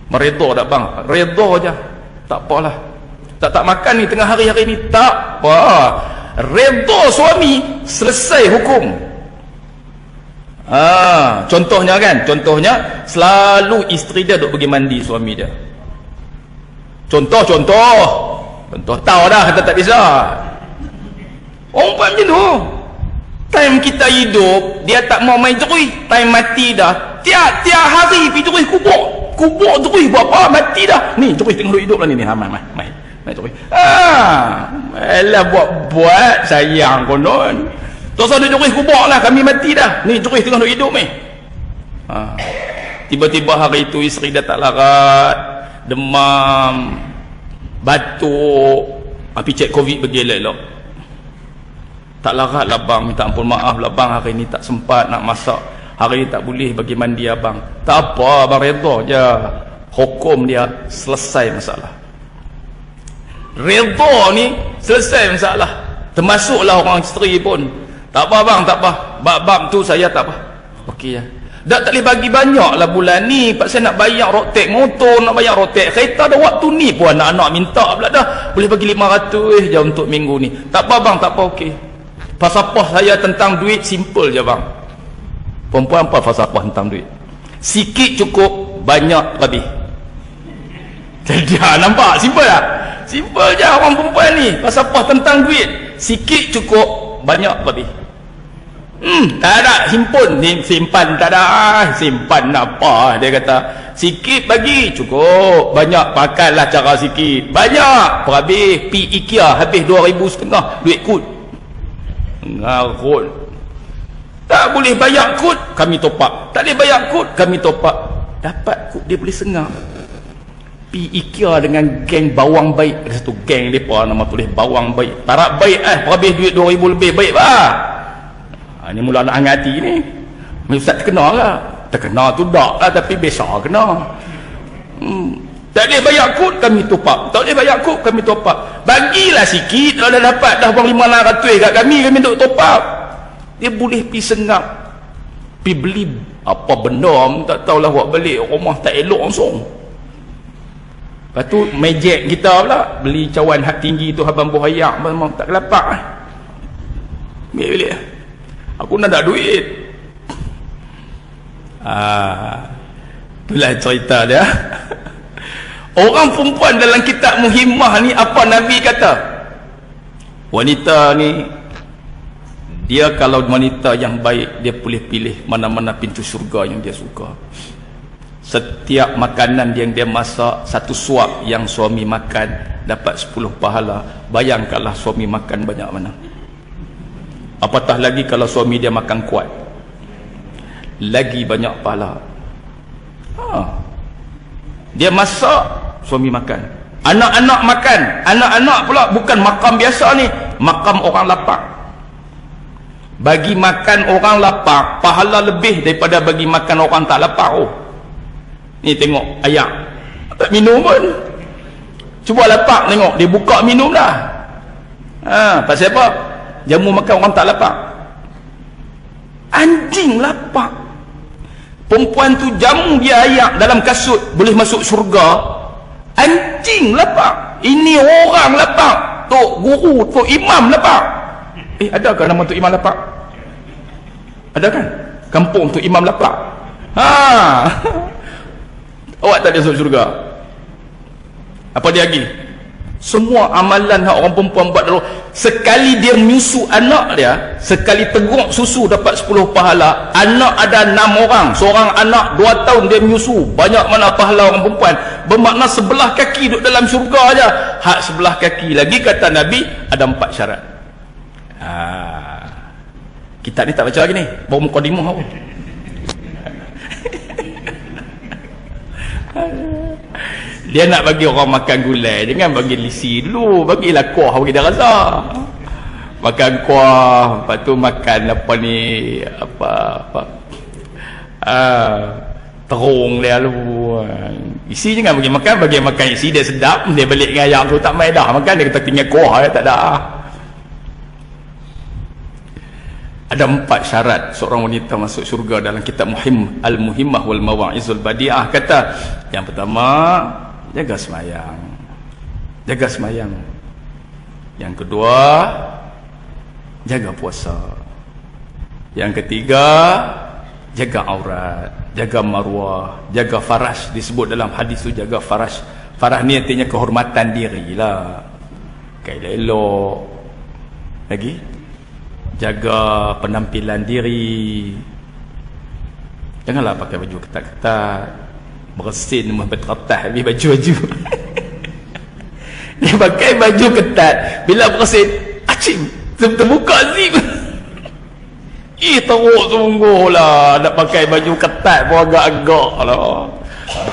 Speaker 1: meredha tak bang, redha je, tak apalah. Tak makan ni tengah hari-hari ni, tak apa, redha suami, selesai hukum. Contohnya selalu isteri dia duk pergi mandi suami dia. Contoh tahu dah, kata tak bisa. Orang macam tu. Time kita hidup, dia tak mau main jerui. Time mati dah, tiap hari pergi jerui kubur jerui. Buat apa? Mati dah. Ni jerui tengah hidup lah ni. Main jerui. Alah buat sayang konon. Terus ada jerui kubur lah, kami mati dah. Ni jerui tengah hidup ni. Tiba-tiba hari itu isteri dah tak larat, demam, batuk, api cek COVID pergi elok-elok. Tak larat lah bang, minta ampun maaf lah bang, hari ni tak sempat nak masak, hari ni tak boleh bagi mandi abang. Tak apa, abang redha je, hukum dia, selesai masalah. Redha ni selesai masalah. Termasuklah orang isteri pun, tak apa bang, tak apa, bab tu saya tak apa, okey ya. Tak boleh bagi banyak lah bulan ni, pasal nak bayar rotek motor, nak bayar rotek kereta, dah waktu ni pun anak-anak minta pula dah, boleh bagi 500 je untuk minggu ni. Tak apa bang, tak apa, okey. Falsafah saya tentang duit simple je bang. Perempuan apa falsafah tentang duit? Sikit cukup, banyak lebih. Jadi nampak simple tak? Simple je orang perempuan ni. Falsafah tentang duit, sikit cukup, banyak lebih. Tak ada simpan, tak ada simpan apa. Dia kata sikit bagi cukup, banyak pakailah cara sikit, banyak habis. Pi IKEA habis 2,500 duit kut, ngarut. Tak boleh bayar kut, kami top up. Tak boleh bayar kut, kami top up. Dapat kut dia boleh sengah. Pi IKEA dengan geng bawang baik. Ada satu geng mereka nama tulis bawang baik. Tarap baik habis duit 2,000 lebih, baik bah. Ni mula nak hati ni. Ustaz terkena lah. Terkena tu tak lah, tapi besar kena. Tak boleh bayar kut, kami top up. Tak boleh bayar kut, kami top up. Bagilah sikit, kalau dah dapat dah bang 500 kat kami untuk top up. Dia boleh pergi sengap, pergi beli apa benda, tak tahulah, buat balik rumah tak elok langsung. Lepas tu magic kita pula, beli cawan hak tinggi tu, habang buhayak, memang tak kelapak. Ambil balik. Aku nak ada duit. Itulah cerita dia. Orang perempuan dalam kitab Muhimmah ni, apa Nabi kata? Wanita ni, dia kalau wanita yang baik, dia boleh pilih mana-mana pintu syurga yang dia suka. Setiap makanan yang dia masak, satu suap yang suami makan dapat 10 pahala. Bayangkanlah suami makan banyak mana. Apatah lagi kalau suami dia makan kuat, lagi banyak pahala. Dia masak, suami makan. Anak-anak makan. Anak-anak pula bukan makam biasa ni, makam orang lapar. Bagi makan orang lapar, pahala lebih daripada bagi makan orang tak lapar. Ni tengok ayam tak minum pun, cuba lapar tengok, dia buka minum dah. Pasal apa? Jamu makan orang tak lapar. Anjing lapar. Perempuan tu jamu dia ayak dalam kasut, boleh masuk syurga. Anjing lapar. Ini orang lapar. Tok guru, tok imam lapar. Adakah nama tok imam lapar? Ada kan? Kampung tok imam lapar. Awak tak ada masuk syurga. Apa dia lagi? Semua amalan yang orang perempuan buat dulu, sekali dia menyusu anak dia, sekali teguk susu dapat 10 pahala. Anak ada 6 orang, seorang anak 2 tahun dia menyusu, banyak mana pahala orang perempuan. Bermakna sebelah kaki duduk dalam syurga aja. Hak sebelah kaki lagi, kata Nabi, ada 4 syarat. Kitab ni tak baca lagi ni, baru mukadimah apa. Dia nak bagi orang makan gulai, jangan bagi lisi dulu, bagilah kuah bagi dia rasa. Makan kuah, lepas tu makan apa ni, terung dia dulu. Isi jangan bagi makan isi, dia sedap, dia balik dengan ayam tu tak main dah makan, dia kata tinggal kuah dia tak ada. Ada 4 syarat seorang wanita masuk syurga dalam kitab Al-Muhimmah wal Mawa'izul Badi'ah. Kata yang pertama, jaga semayang. Jaga semayang. Yang kedua, jaga puasa. Yang ketiga, jaga aurat, jaga maruah, jaga farash. Disebut dalam hadis tu jaga farash. Farash ni artinya kehormatan diri lah. Kain elok. Lagi? Jaga penampilan diri. Janganlah pakai baju ketat-ketat, bersin bertertas habis baju-baju. Dia pakai baju ketat, bila bersin acim terbuka zip. Teruk sungguh lah, nak pakai baju ketat pun agak-agak lah,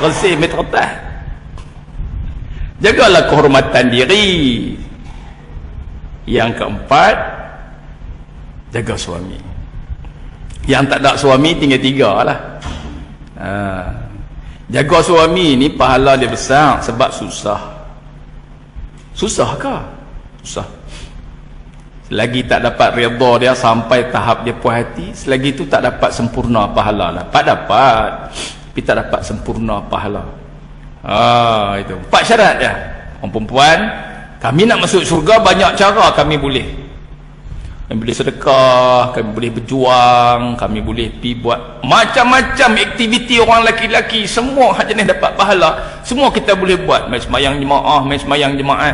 Speaker 1: bersin bertertas. Jagalah kehormatan diri. Yang keempat, jaga suami. Yang tak ada suami tinggal 3 lah. Jaga suami ni pahala dia besar sebab susah. Susah ke? Susah. Selagi tak dapat redha dia sampai tahap dia puas hati, selagi tu tak dapat sempurna pahala lah. Dapat tapi tak dapat sempurna pahala. Itu 4 syarat dia. Orang perempuan, kami nak masuk syurga banyak cara kami boleh. Kami boleh sedekah, kami boleh berjuang, kami boleh pergi buat macam-macam aktiviti orang lelaki-lelaki, semua hak jenis dapat pahala, semua kita boleh buat. Mai sembahyang jemaah, mai sembahyang jemaat.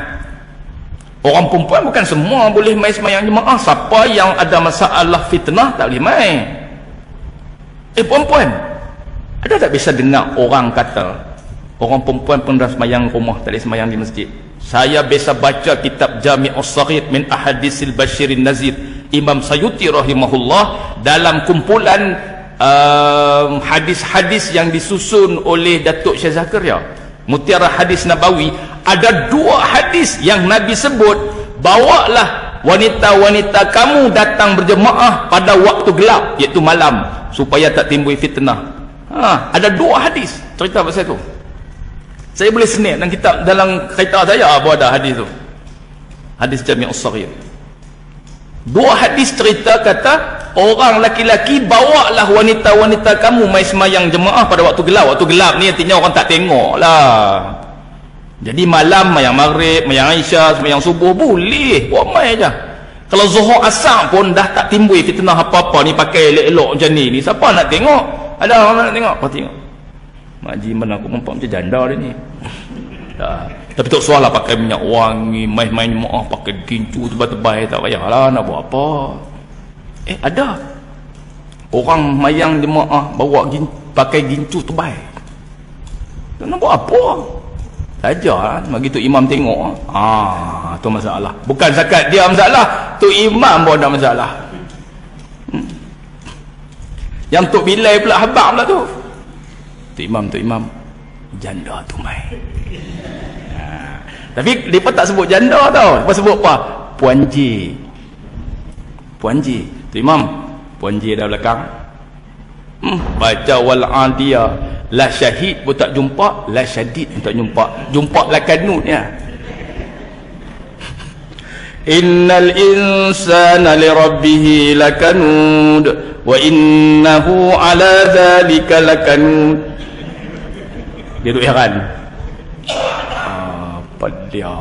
Speaker 1: Orang perempuan bukan semua boleh mai sembahyang jemaah. Siapa yang ada masalah fitnah tak boleh mai. Perempuan, ada tak biasa dengar orang kata orang perempuan pun dah sembahyang rumah, tak boleh sembahyang di masjid? Saya biasa baca kitab Jami'us Saghir min Ahadisil Basyirin Nazir Imam Sayuti rahimahullah, dalam kumpulan hadis-hadis yang disusun oleh Datuk Syekh Zakaria, Mutiara Hadis Nabawi. Ada 2 hadis yang Nabi sebut, bawalah wanita-wanita kamu datang berjemaah pada waktu gelap, iaitu malam, supaya tak timbul fitnah. Ada 2 hadis cerita pasal tu. Saya boleh senil dalam kitab, dalam kereta saya apa ada hadis tu. Hadis Jami'us Saghir. 2 hadis cerita kata orang laki-laki bawalah wanita-wanita kamu mai semayang jemaah pada waktu gelap. Waktu gelap ni artinya orang tak tengok lah. Jadi malam mayang maghrib, mayang Aisyah, semayang subuh boleh, buat mai aja. Kalau zuhur asar pun dah tak timbul fitnah apa-apa ni, pakai elok-elok macam ni siapa nak tengok? Ada orang nak tengok? Kau tengok. Makji mana aku nampak macam janda dia ni. Tapi tak soal lah pakai minyak wangi, main-main jemaah pakai gincu tebal-tebal, tak payahlah nak buat apa. Ada orang mayang jemaah bawa pakai gincu tebal, tak nak buat apa saja, bagi tu imam tengok. Tu masalah. Bukan zakat dia masalah, tu imam pun ada masalah. Yang Tok Bilal pula habaq pula tu. Tu imam janda tu mai. Tapi mereka tak sebut janda tau. Mereka sebut apa? Puan J. Tu imam, Puan J dah belakang. Baca wal adiyah, la syahid pun tak jumpa, la syadid pun tak jumpa. Jumpa belakang nut ya. Innal insana li rabbih lakanud wa innahu ala dhalika lakanud. Dia duduk heran. Apa dia?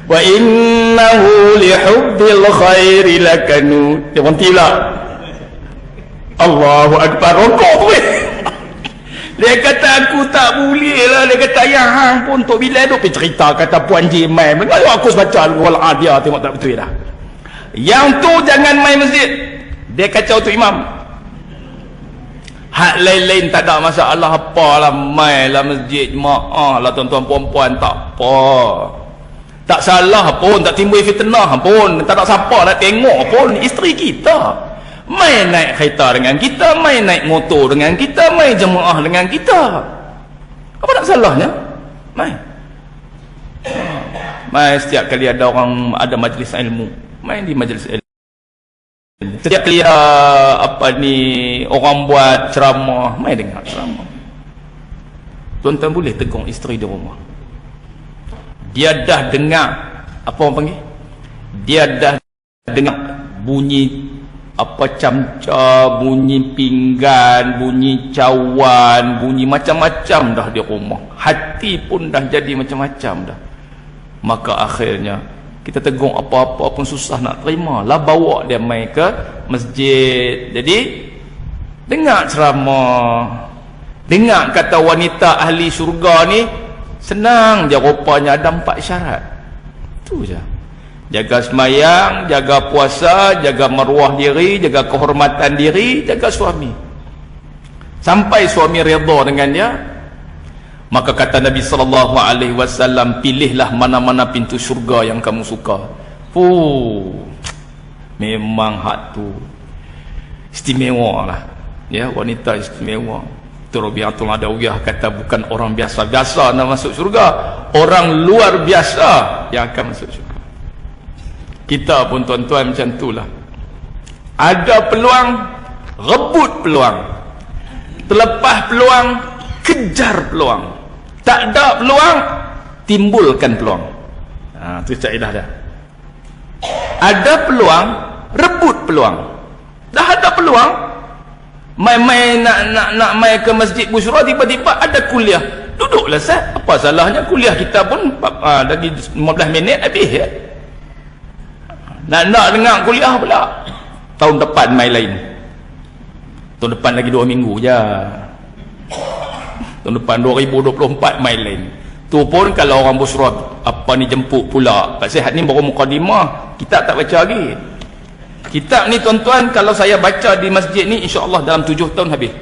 Speaker 1: Wa innahu li hubbil khairi lakanud. Dia berhenti pula. Allahu Akbar, rokok tu. Dia kata aku tak boleh lah. Dia kata yang hang pun Tok Bilal duk pergi cerita kata Puan Jimai. Ayo aku baca Al-Quran dia tengok tak betul dah. Yang tu jangan main masjid. Dia kacau tu imam. Hak lain-lain tak ada masalah apalah, main lah masjid jemaah lah tuan-tuan perempuan, tak apa. Tak salah pun, tak timbul fitnah pun, tak ada siapa nak tengok pun, isteri kita. Main naik kereta dengan kita, main naik motor dengan kita, main jemaah dengan kita. Apa nak salahnya? Main. Main setiap kali ada orang ada majlis ilmu, main di majlis ilmu. Setiap kali orang buat ceramah, main dengar ceramah. Tuan-tuan boleh tegur isteri di rumah. Dia dah dengar apa orang panggil? Dia dah dengar bunyi camca, bunyi pinggan, bunyi cawan, bunyi macam-macam dah di rumah. Hati pun dah jadi macam-macam dah. Maka akhirnya kita tegur apa-apa pun susah nak terima lah, bawa dia main ke masjid. Jadi dengar ceramah, dengar kata wanita ahli syurga ni senang je rupanya, ada 4 syarat tu je. Jaga semayang, jaga puasa, jaga maruah diri, jaga kehormatan diri, jaga suami. Sampai suami redha dengan dia, maka kata Nabi SAW, pilihlah mana-mana pintu syurga yang kamu suka. Memang hak tu istimewa lah. Ya, wanita istimewa. Rabi'atul Adawiyah kata bukan orang biasa-biasa nak masuk syurga, orang luar biasa yang akan masuk syurga. Kita pun tuan-tuan macam itulah. Ada peluang, rebut peluang. Terlepas peluang, kejar peluang. Tak ada peluang, timbulkan peluang. Itu kaedah dia. Ada peluang, rebut peluang. Dah ada peluang, main-main nak main ke Masjid Bushra, tiba-tiba ada kuliah. Duduklah Ustaz. Apa salahnya kuliah kita pun lagi 15 minit habis ya. Nak dengar kuliah pula. Tahun depan main lain. Tahun depan lagi 2 minggu je. Tahun depan 2024 main lain. Tu pun kalau orang Bushra jemput pula. Pak Sihat ni baru mukadimah, kita tak baca lagi. Kitab ni tuan-tuan kalau saya baca di masjid ni insya-Allah dalam 7 tahun habis.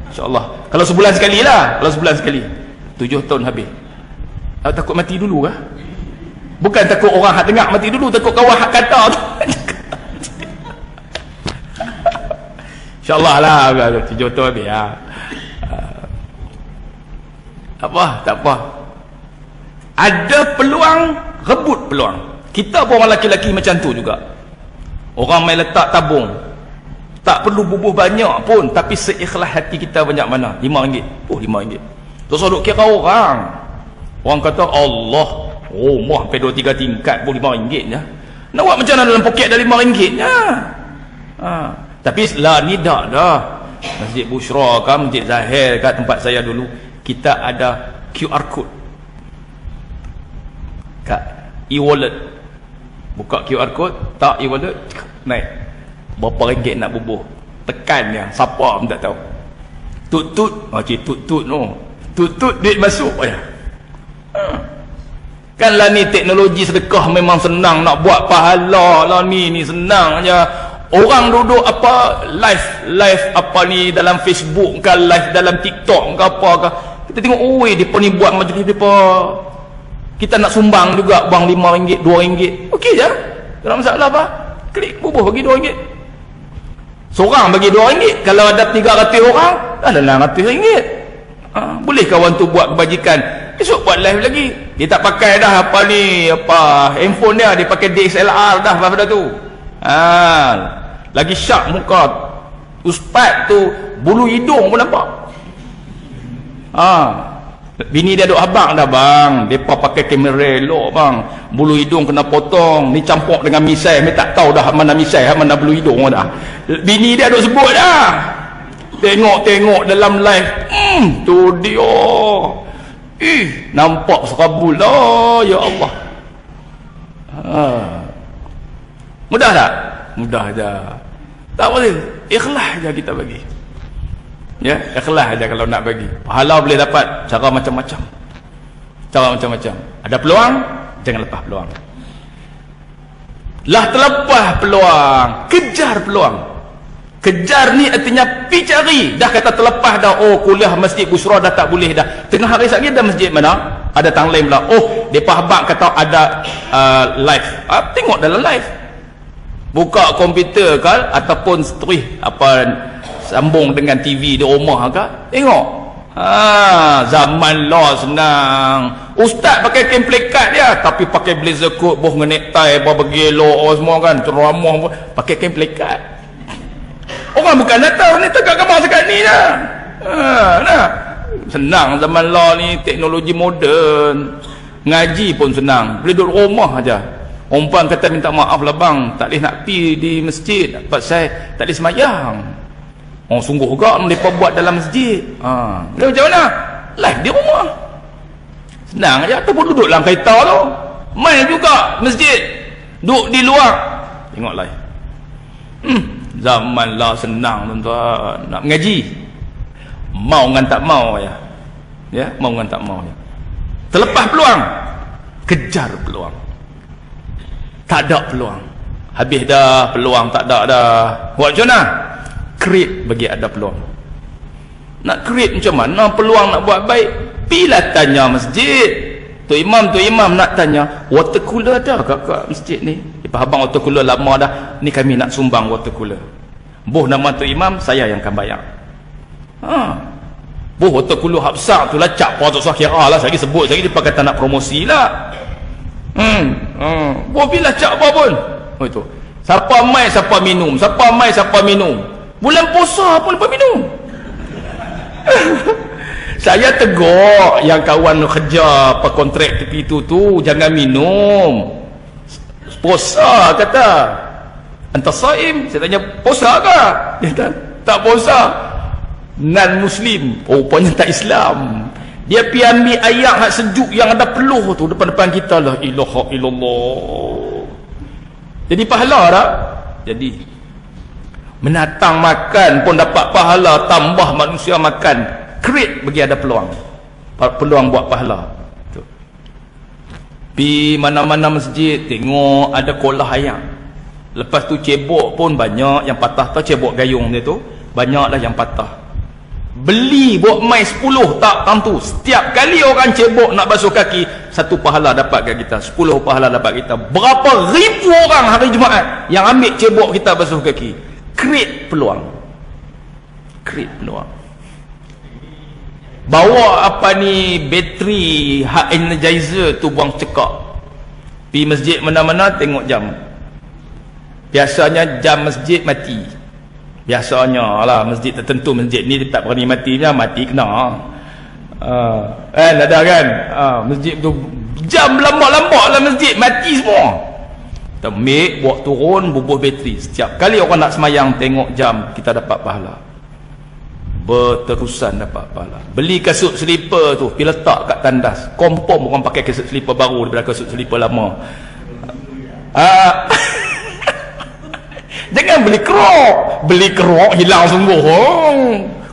Speaker 1: Insya-Allah. Kalau sebulan sekali lah, kalau sebulan sekali. 7 tahun habis. Takut mati dulu kah? Bukan takut orang hak dengar mati dulu, takut kawan hak kata tu. InsyaAllah lah 7 tahun habis ya. Tak apa. Ada peluang, rebut peluang. Kita pun orang lelaki-lelaki macam tu juga. Orang main letak tabung, tak perlu bubuh banyak pun, tapi seikhlas hati kita banyak mana? RM5. RM5. Terus duk kira orang kata Allah, rumah sampai 2-3 tingkat pun RM5 je. Nak buat macam mana dalam poket dah RM5 je. Tapi lah ni dah Masjid Bushra ke, Masjid Zahir kat tempat saya dulu, kita ada QR code kat e-wallet. Buka QR code, tak e-wallet, naik berapa ringgit nak bubuh, tekan dia, siapa pun tak tahu. Tut-tut, tut-tut no, tut-tut duit masuk ya. Kan lah ni teknologi sedekah memang senang nak buat pahala lah, ni senang aja. Orang duduk live dalam Facebook ke, live dalam TikTok ke apa ke, kita tengok depa ni buat majlis depa. Kita nak sumbang juga, bang RM5, RM2, okey je, tak ada masalah apa. Klik bubuh bagi RM2. Seorang bagi RM2, kalau ada 300 orang dah RM600. Boleh kawan tu buat kebajikan, esok buat live lagi. Dia tak pakai dah handphone dia pakai DSLR dah pada tu. Lagi syak muka ustaz tu, bulu hidung pun nampak. Bini dia duk habang dah bang, depa pakai kamera elok bang, bulu hidung kena potong, ni campur dengan misai, ni tak tahu dah mana misai mana bulu hidung dah. Bini dia duk sebut dah. Tengok dalam live, tu dia. Nampak serabul lah, ya Allah. Mudah tak? Mudah je. Tak boleh, ikhlas je kita bagi. Ya, ikhlas aja kalau nak bagi. Pahala boleh dapat cara macam-macam. Cara macam-macam. Ada peluang, jangan lepas peluang. Lah terlepas peluang, kejar peluang. Kejar ni artinya pi cari. Dah kata terlepas dah, oh kuliah Masjid Busra dah tak boleh dah. Tengah hari lagi dah masjid mana? Ada tanglaim pula. Oh, depa habaq kata ada live. Tengok dalam live. Buka komputer ke ataupun terus sambung dengan TV di rumah ke, tengok. Zaman lah senang. Ustaz pakai kain plekat dia, tapi pakai blazer coat, boh dengan necktie, bergelok semua kan, ceramah pakai kain plekat. Orang bukan nak tahu ni tegak gambar sekat ni dah. Nah. Senang zaman lah ni, teknologi moden. Ngaji pun senang, boleh duduk rumah aja. Umpan kata minta maaf lah bang, tak boleh nak pergi di masjid, sebab saya tak boleh semayang. Oh sungguh juga mereka buat dalam masjid. Dia macam mana? Live di rumah. Senang aja, ataupun duduk dalam kereta tu. Main juga masjid. Duduk di luar. Tengok live. Zaman lah senang tuan-tuan. Nak mengaji. Mau dengan tak mau ya. Ya, mau dengan tak mau ya. Terlepas peluang, kejar peluang. Tak ada peluang. Habis dah peluang, tak ada dah. Buat macam mana? Create bagi ada peluang. Nak create macam mana peluang nak buat baik? Pilah tanya masjid. Tu imam nak tanya, water cooler ada kat masjid ni? Abang water cooler lama dah. Ni kami nak sumbang water cooler. Boh nama tu imam, saya yang akan bayar. Boh water cooler hak besar tu lah, cap apa tak usah kira lah. Saya sebut, saya dia kata nak promosi lah. Boh bila cap apa pun. Oh itu. Siapa mai siapa minum, siapa mai siapa minum. Bulan puasa pun lepas minum. Saya tegur yang kawan kerja kontrak tepi tu jangan minum. Puasa kata. Anta saim? Saya tanya puasa ke? Dia kata tak puasa. Non muslim, rupanya tak Islam. Dia pi ambil ayat hak sejuk yang ada peluh tu depan-depan kita, la ilaha illallah. Jadi pahala tak? Jadi menatang makan pun dapat pahala, tambah manusia makan. Create bagi ada peluang. Peluang buat pahala. Tu. Pi mana-mana masjid tengok ada kolah ayam. Lepas tu cebok pun banyak yang patah tu, cebok gayung dia tu banyaklah yang patah. Beli buat mai 10 tak tentu. Setiap kali orang cebok nak basuh kaki, satu pahala dapat kat kita, 10 pahala dapat kita. Berapa ribu orang hari Jumaat yang ambil cebok kita basuh kaki. Create peluang. Create peluang. Bawa bateri hak energizer tu buang cekak. Pi masjid mana-mana tengok jam. Biasanya jam masjid mati. Biasanya lah masjid tertentu, masjid ni dia tak berani matinya, mati kena. Ada kan? Masjid tu jam lambak-lambak lah masjid, mati semua. Kita ambil, buat turun, bubuh bateri. Setiap kali orang nak semayang tengok jam, kita dapat pahala. Berterusan dapat pahala. Beli kasut selipar tu, pergi letak kat tandas. Confirm orang pakai kasut selipar baru daripada kasut selipar lama. Jangan beli kerok hilang sungguh.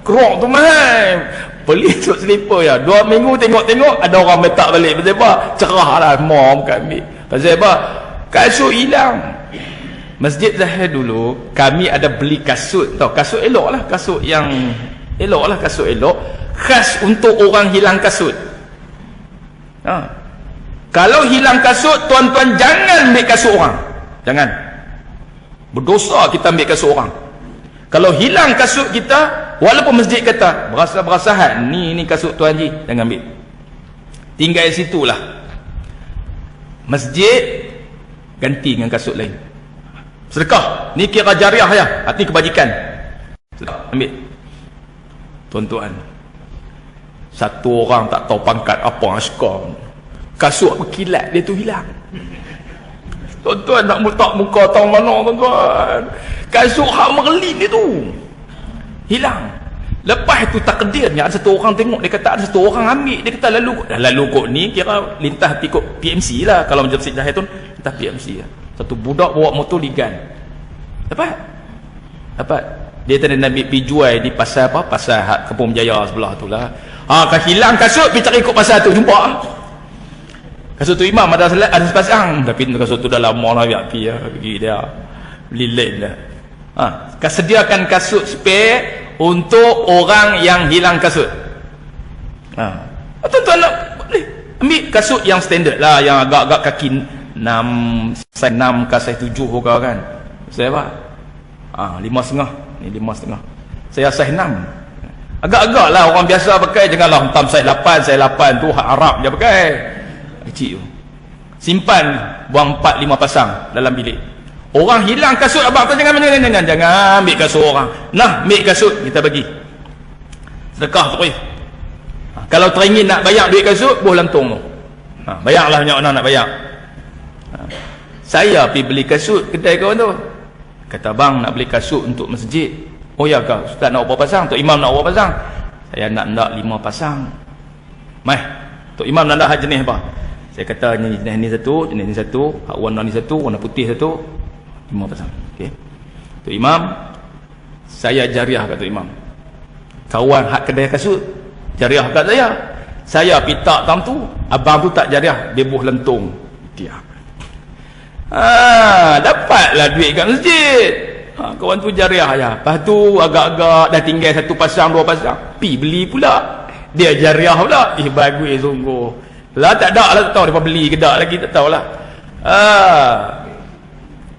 Speaker 1: Kerok tu mahal. Beli kasut selipar ya. 2 minggu tengok-tengok ada orang letak balik. Pasal apa? Cerah lah, mau bukan ambil. Pasal apa? Kasut hilang. Masjid Zahir dulu kami ada beli kasut tau. Kasut elok lah, kasut yang elok lah, kasut elok khas untuk orang hilang kasut. Kalau hilang kasut, tuan-tuan jangan ambil kasut orang. Jangan. Berdosa kita ambil kasut orang. Kalau hilang kasut kita, walaupun masjid kata berasa-berasahan ni kasut Tuan Haji, jangan ambil. Tinggal di situlah. Masjid ganti dengan kasut lain. Sedekah. Ni kira jariah ya. Hati kebajikan. Sedekah. Ambil. Tuan-tuan. Satu orang tak tahu pangkat apa askar. Kasut berkilat dia tu hilang. Tuan-tuan nak letak muka tahu mana tuan-tuan. Kasut hak merlin dia tu hilang. Lepas tu takdirnya ada satu orang tengok, dia kata ada satu orang ambil, dia kata lalu kot ni kira lintah ikut PMC lah. Kalau Masjid Zahir tu lintah PMC lah. Satu budak bawa motor ligan. Dapat Dia tadi Nabi pergi jual di pasar apa? Pasar Kampung Jaya sebelah tu lah. Kalau hilang kasut, pergi cari ikut pasar tu, jumpa. Kasut tu imam ada sepasang. Tapi kasut tu dah lama lah biar pergi, pergi dia. Beli lain lah. Sediakan kasut spare untuk orang yang hilang kasut. Tuan-tuan nak boleh ambil kasut yang standard lah, yang agak-agak kaki 6, size 6 ke size 7 ke kan. Saya apa? 5,5. Ni 5,5. Saya size 6. Agak-agak lah orang biasa pakai. Janganlah hentam size 8. Size 8 tu hak Arab dia pakai. Kecil tu. Simpan, buang 4-5 pasang dalam bilik. Orang hilang kasut abang tu, jangan ambil kasut orang. Nah, ambil kasut kita bagi. Sedekah tu. Kalau teringin nak bayar duit kasut, buh lantung tu. Bayarlah banyak orang nak bayar. Saya pergi beli kasut kedai kawan tu. Kata bang nak beli kasut untuk masjid. Oh ya kau, ustaz nak berapa pasang? Tok Imam nak berapa pasang? Saya nak 5 pasang. Mai, Tok Imam nak jenis apa? Saya kata jenis ni satu, jenis ni satu, hak warna ni satu, warna putih satu, 5 pasang. Okey. Tok Imam, saya jariah kat Tok Imam. Kawan hak kedai kasut jariah kat saya. Saya pitak tam tu, abang tu tak jariah, dia buh lentung. Dia. Dapatlah duit kat masjid. Kawan tu jariah je. Lepas tu agak-agak dah tinggal 1 pasang 2 pasang, pi beli pula. Dia jariah pula. Bagus sungguh. Lah tak ada lah, tak tahu dia beli ke tak lagi, tak tahulah.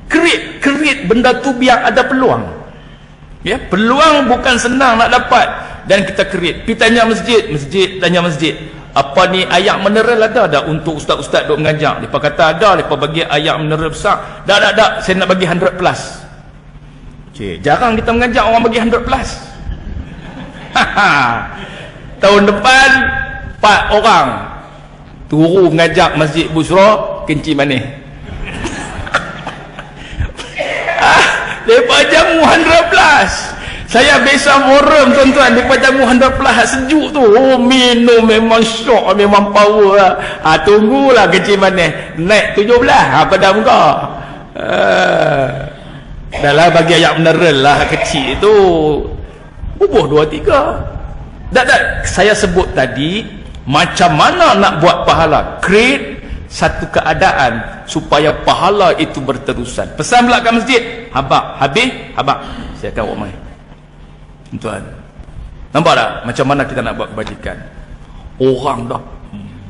Speaker 1: Create benda tu biar ada peluang. Ya, peluang bukan senang nak dapat. Dan kita create. Pergi tanya masjid, tanya masjid. Apa ni ayat mineral ada untuk ustaz-ustaz duk mengajar? Depa kata ada, depa bagi ayat mineral besar. Tak, saya nak bagi 100 plus. Okey, jarang kita mengajar orang bagi 100 plus. Tahun depan 4 orang turu mengajak Masjid Bushra kenci manis. Depa jamu 100 plus. Saya biasa moram tuan-tuan, depa jamu 100 plus sejuk tu. Oh, minum memang syok, memang power lah. Tunggulah kecil manis naik 17 pada muka. Dah lah bagi ayat mineral lah kecil tu. Bubuh 2-3. Tak, saya sebut tadi macam mana nak buat pahala. Create satu keadaan supaya pahala itu berterusan. Pesan pula kat masjid, habaq, habis, habaq. Saya akan buat main. Tuan, nampak tak macam mana kita nak buat kebajikan? Orang dah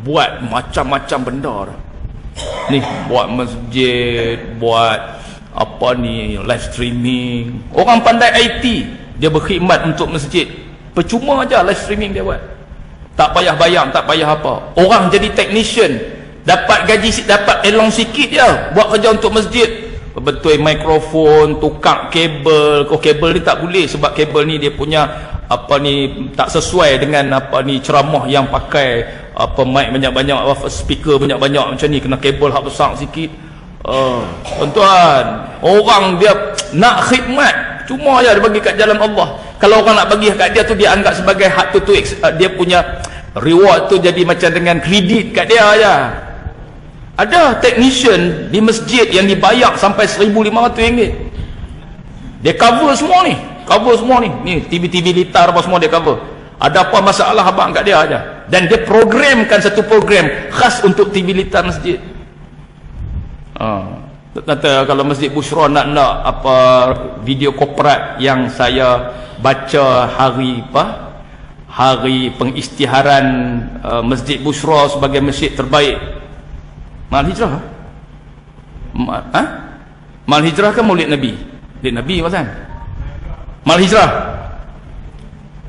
Speaker 1: buat macam-macam benda dah. Ni buat masjid, buat apa ni, live streaming. Orang pandai IT, dia berkhidmat untuk masjid. Percuma aja live streaming dia buat. Tak payah bayar, tak payah apa. Orang jadi technician, dapat gaji, dapat elong sikit je, buat kerja untuk masjid. Betul mikrofon, tukar kabel. Kau kabel ni tak boleh sebab kabel ni dia punya apa ni tak sesuai dengan apa ni ceramah yang pakai apa mic banyak-banyak, speaker banyak-banyak macam ni, kena kabel hak besar sikit. Tuan-tuan, orang dia nak khidmat, cuma je dia bagi kat jalan Allah. Kalau orang nak bagi kat dia tu, dia anggap sebagai hak tu dia punya reward tu jadi macam dengan kredit kat dia aja. Ada technician di masjid yang dibayar sampai RM1,500. Dia cover semua ni. Ni TV-TV litar apa semua dia cover. Ada apa masalah abang kat dia aja. Dan dia programkan satu program khas untuk TV litar masjid. Kata kalau Masjid Bushra nak apa video korporat yang saya baca hari pengisytiharan Masjid Bushra sebagai masjid terbaik. Mal Hijrah? Mal Hijrah kan Maulid Nabi? Maulid Nabi macam? Mal Hijrah.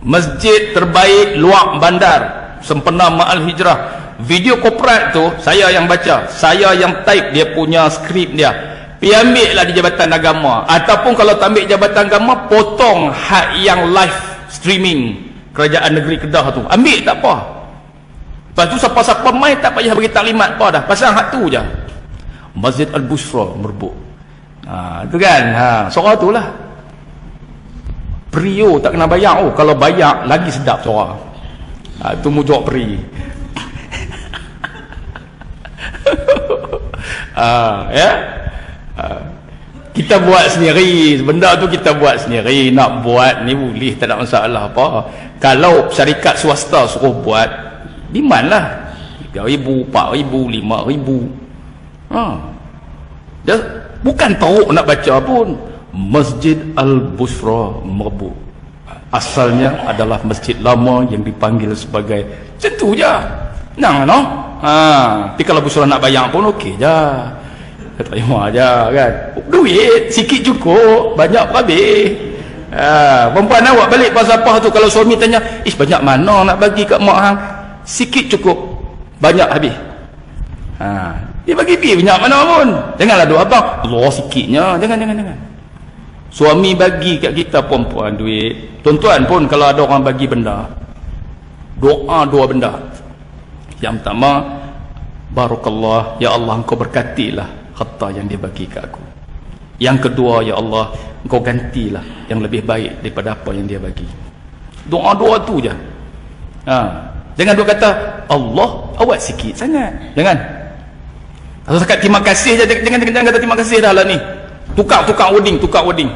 Speaker 1: Masjid terbaik luar bandar sempena Mal Hijrah. Video korporat tu saya yang baca, saya yang type dia punya skrip dia. Pergi ambil lah di Jabatan Agama. Ataupun kalau tak ambil Jabatan Agama, potong hak yang live streaming Kerajaan Negeri Kedah tu. Ambil tak apa. Lepas tu siapa-siapa main tak payah bagi taklimat apa dah. Pasal hak tu je. Masjid Al-Bushra Merbuk. Tu kan. Suara tu lah. Peri tak kena bayar. Kalau bayar lagi sedap suara. Tu mujur peri. Ya. Kita buat sendiri, benda tu kita buat sendiri. Nak buat ni boleh, tak ada masalah apa. Kalau syarikat swasta suruh buat, demand lah 3,000, 4,000, 5,000. Dia bukan teruk nak baca pun. Masjid Al-Busra Merbuk, asalnya adalah masjid lama yang dipanggil sebagai macam tu je. Nang no? Tapi kalau Busra nak bayar pun okey je. Terima je kan. Duit sikit cukup, banyak habis. Perempuan awak balik pasal apa tu, kalau suami tanya, "Ish, banyak mana nak bagi kat mak hang?" Sikit cukup, banyak habis. Dia bagi pergi banyak mana pun. Janganlah duk abang, Allah sikitnya. Jangan. Suami bagi kat kita perempuan duit. Tuan-tuan pun kalau ada orang bagi benda, doa dua benda. Yang pertama, barakallah, ya Allah engkau berkatilah harta yang dia bagi kat aku. Yang kedua, ya Allah engkau gantilah yang lebih baik daripada apa yang dia bagi. Doa-doa tu je. Jangan duk kata Allah awak sikit sangat. Jangan. Atau cakap terima kasih je. Jangan kata terima kasih dah lah ni. Tukar wording.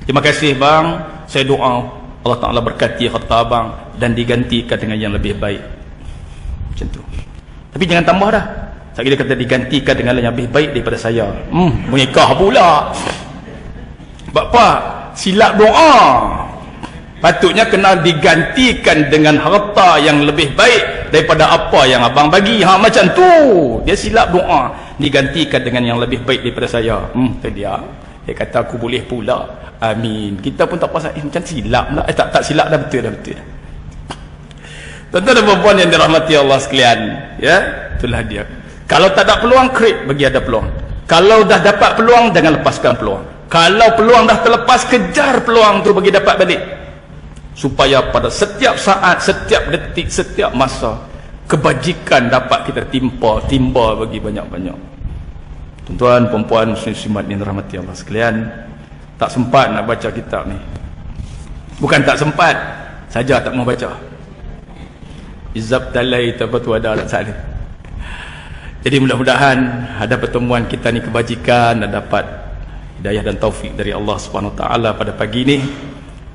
Speaker 1: Terima kasih bang, saya doa Allah Ta'ala berkati harta abang dan digantikan dengan yang lebih baik. Macam tu. Tapi jangan tambah dah. Saya kira kata digantikan dengan yang lebih baik daripada saya. Menikah pula. Bapa, silap doa. Patutnya kena digantikan dengan harta yang lebih baik daripada apa yang abang bagi. Macam tu. Dia silap doa. Digantikan dengan yang lebih baik daripada saya. Tu dia. Dia kata aku boleh pula. Amin. Kita pun tak pasal macam silap lah. Tak silap dah, betul. Tuan-tuan dan puan yang dirahmati Allah sekalian, ya, itulah dia. Kalau tak ada peluang, create bagi ada peluang. Kalau dah dapat peluang, jangan lepaskan peluang. Kalau peluang dah terlepas, kejar peluang tu bagi dapat balik. Supaya pada setiap saat, setiap detik, setiap masa, kebajikan dapat kita timba bagi banyak-banyak. Tuan-tuan, perempuan, muslimat yang dirahmati Allah sekalian, tak sempat nak baca kitab ni. Bukan tak sempat, saja tak mau baca. Izab talai tabatu ada tak saat ni. Jadi mudah-mudahan ada pertemuan kita ni kebajikan dan dapat hidayah dan taufik dari Allah Subhanahu Wa Taala pada pagi ni,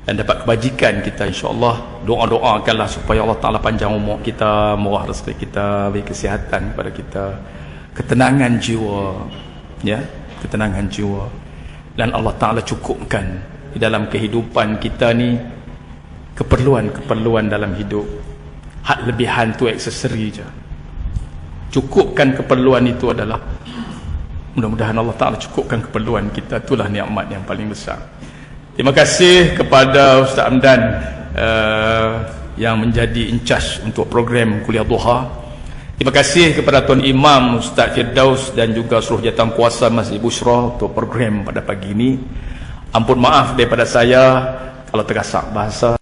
Speaker 1: dan dapat kebajikan kita insya-Allah. Doa-doakanlah supaya Allah Taala panjang umur kita, murah rezeki kita, beri kesihatan kepada kita, ketenangan jiwa, ya, ketenangan jiwa, dan Allah Taala cukupkan di dalam kehidupan kita ni keperluan-keperluan dalam hidup. Hak lebihan tu aksesori je. Cukupkan keperluan itu adalah, mudah-mudahan Allah Ta'ala cukupkan keperluan kita. Itulah nikmat yang paling besar. Terima kasih kepada Ustaz Hamdan yang menjadi in charge untuk program Kuliah Duha. Terima kasih kepada Tuan Imam Ustaz Firdaus dan juga seluruh jawatankuasa Masjid Busra untuk program pada pagi ini. Ampun maaf daripada saya kalau tergasak bahasa.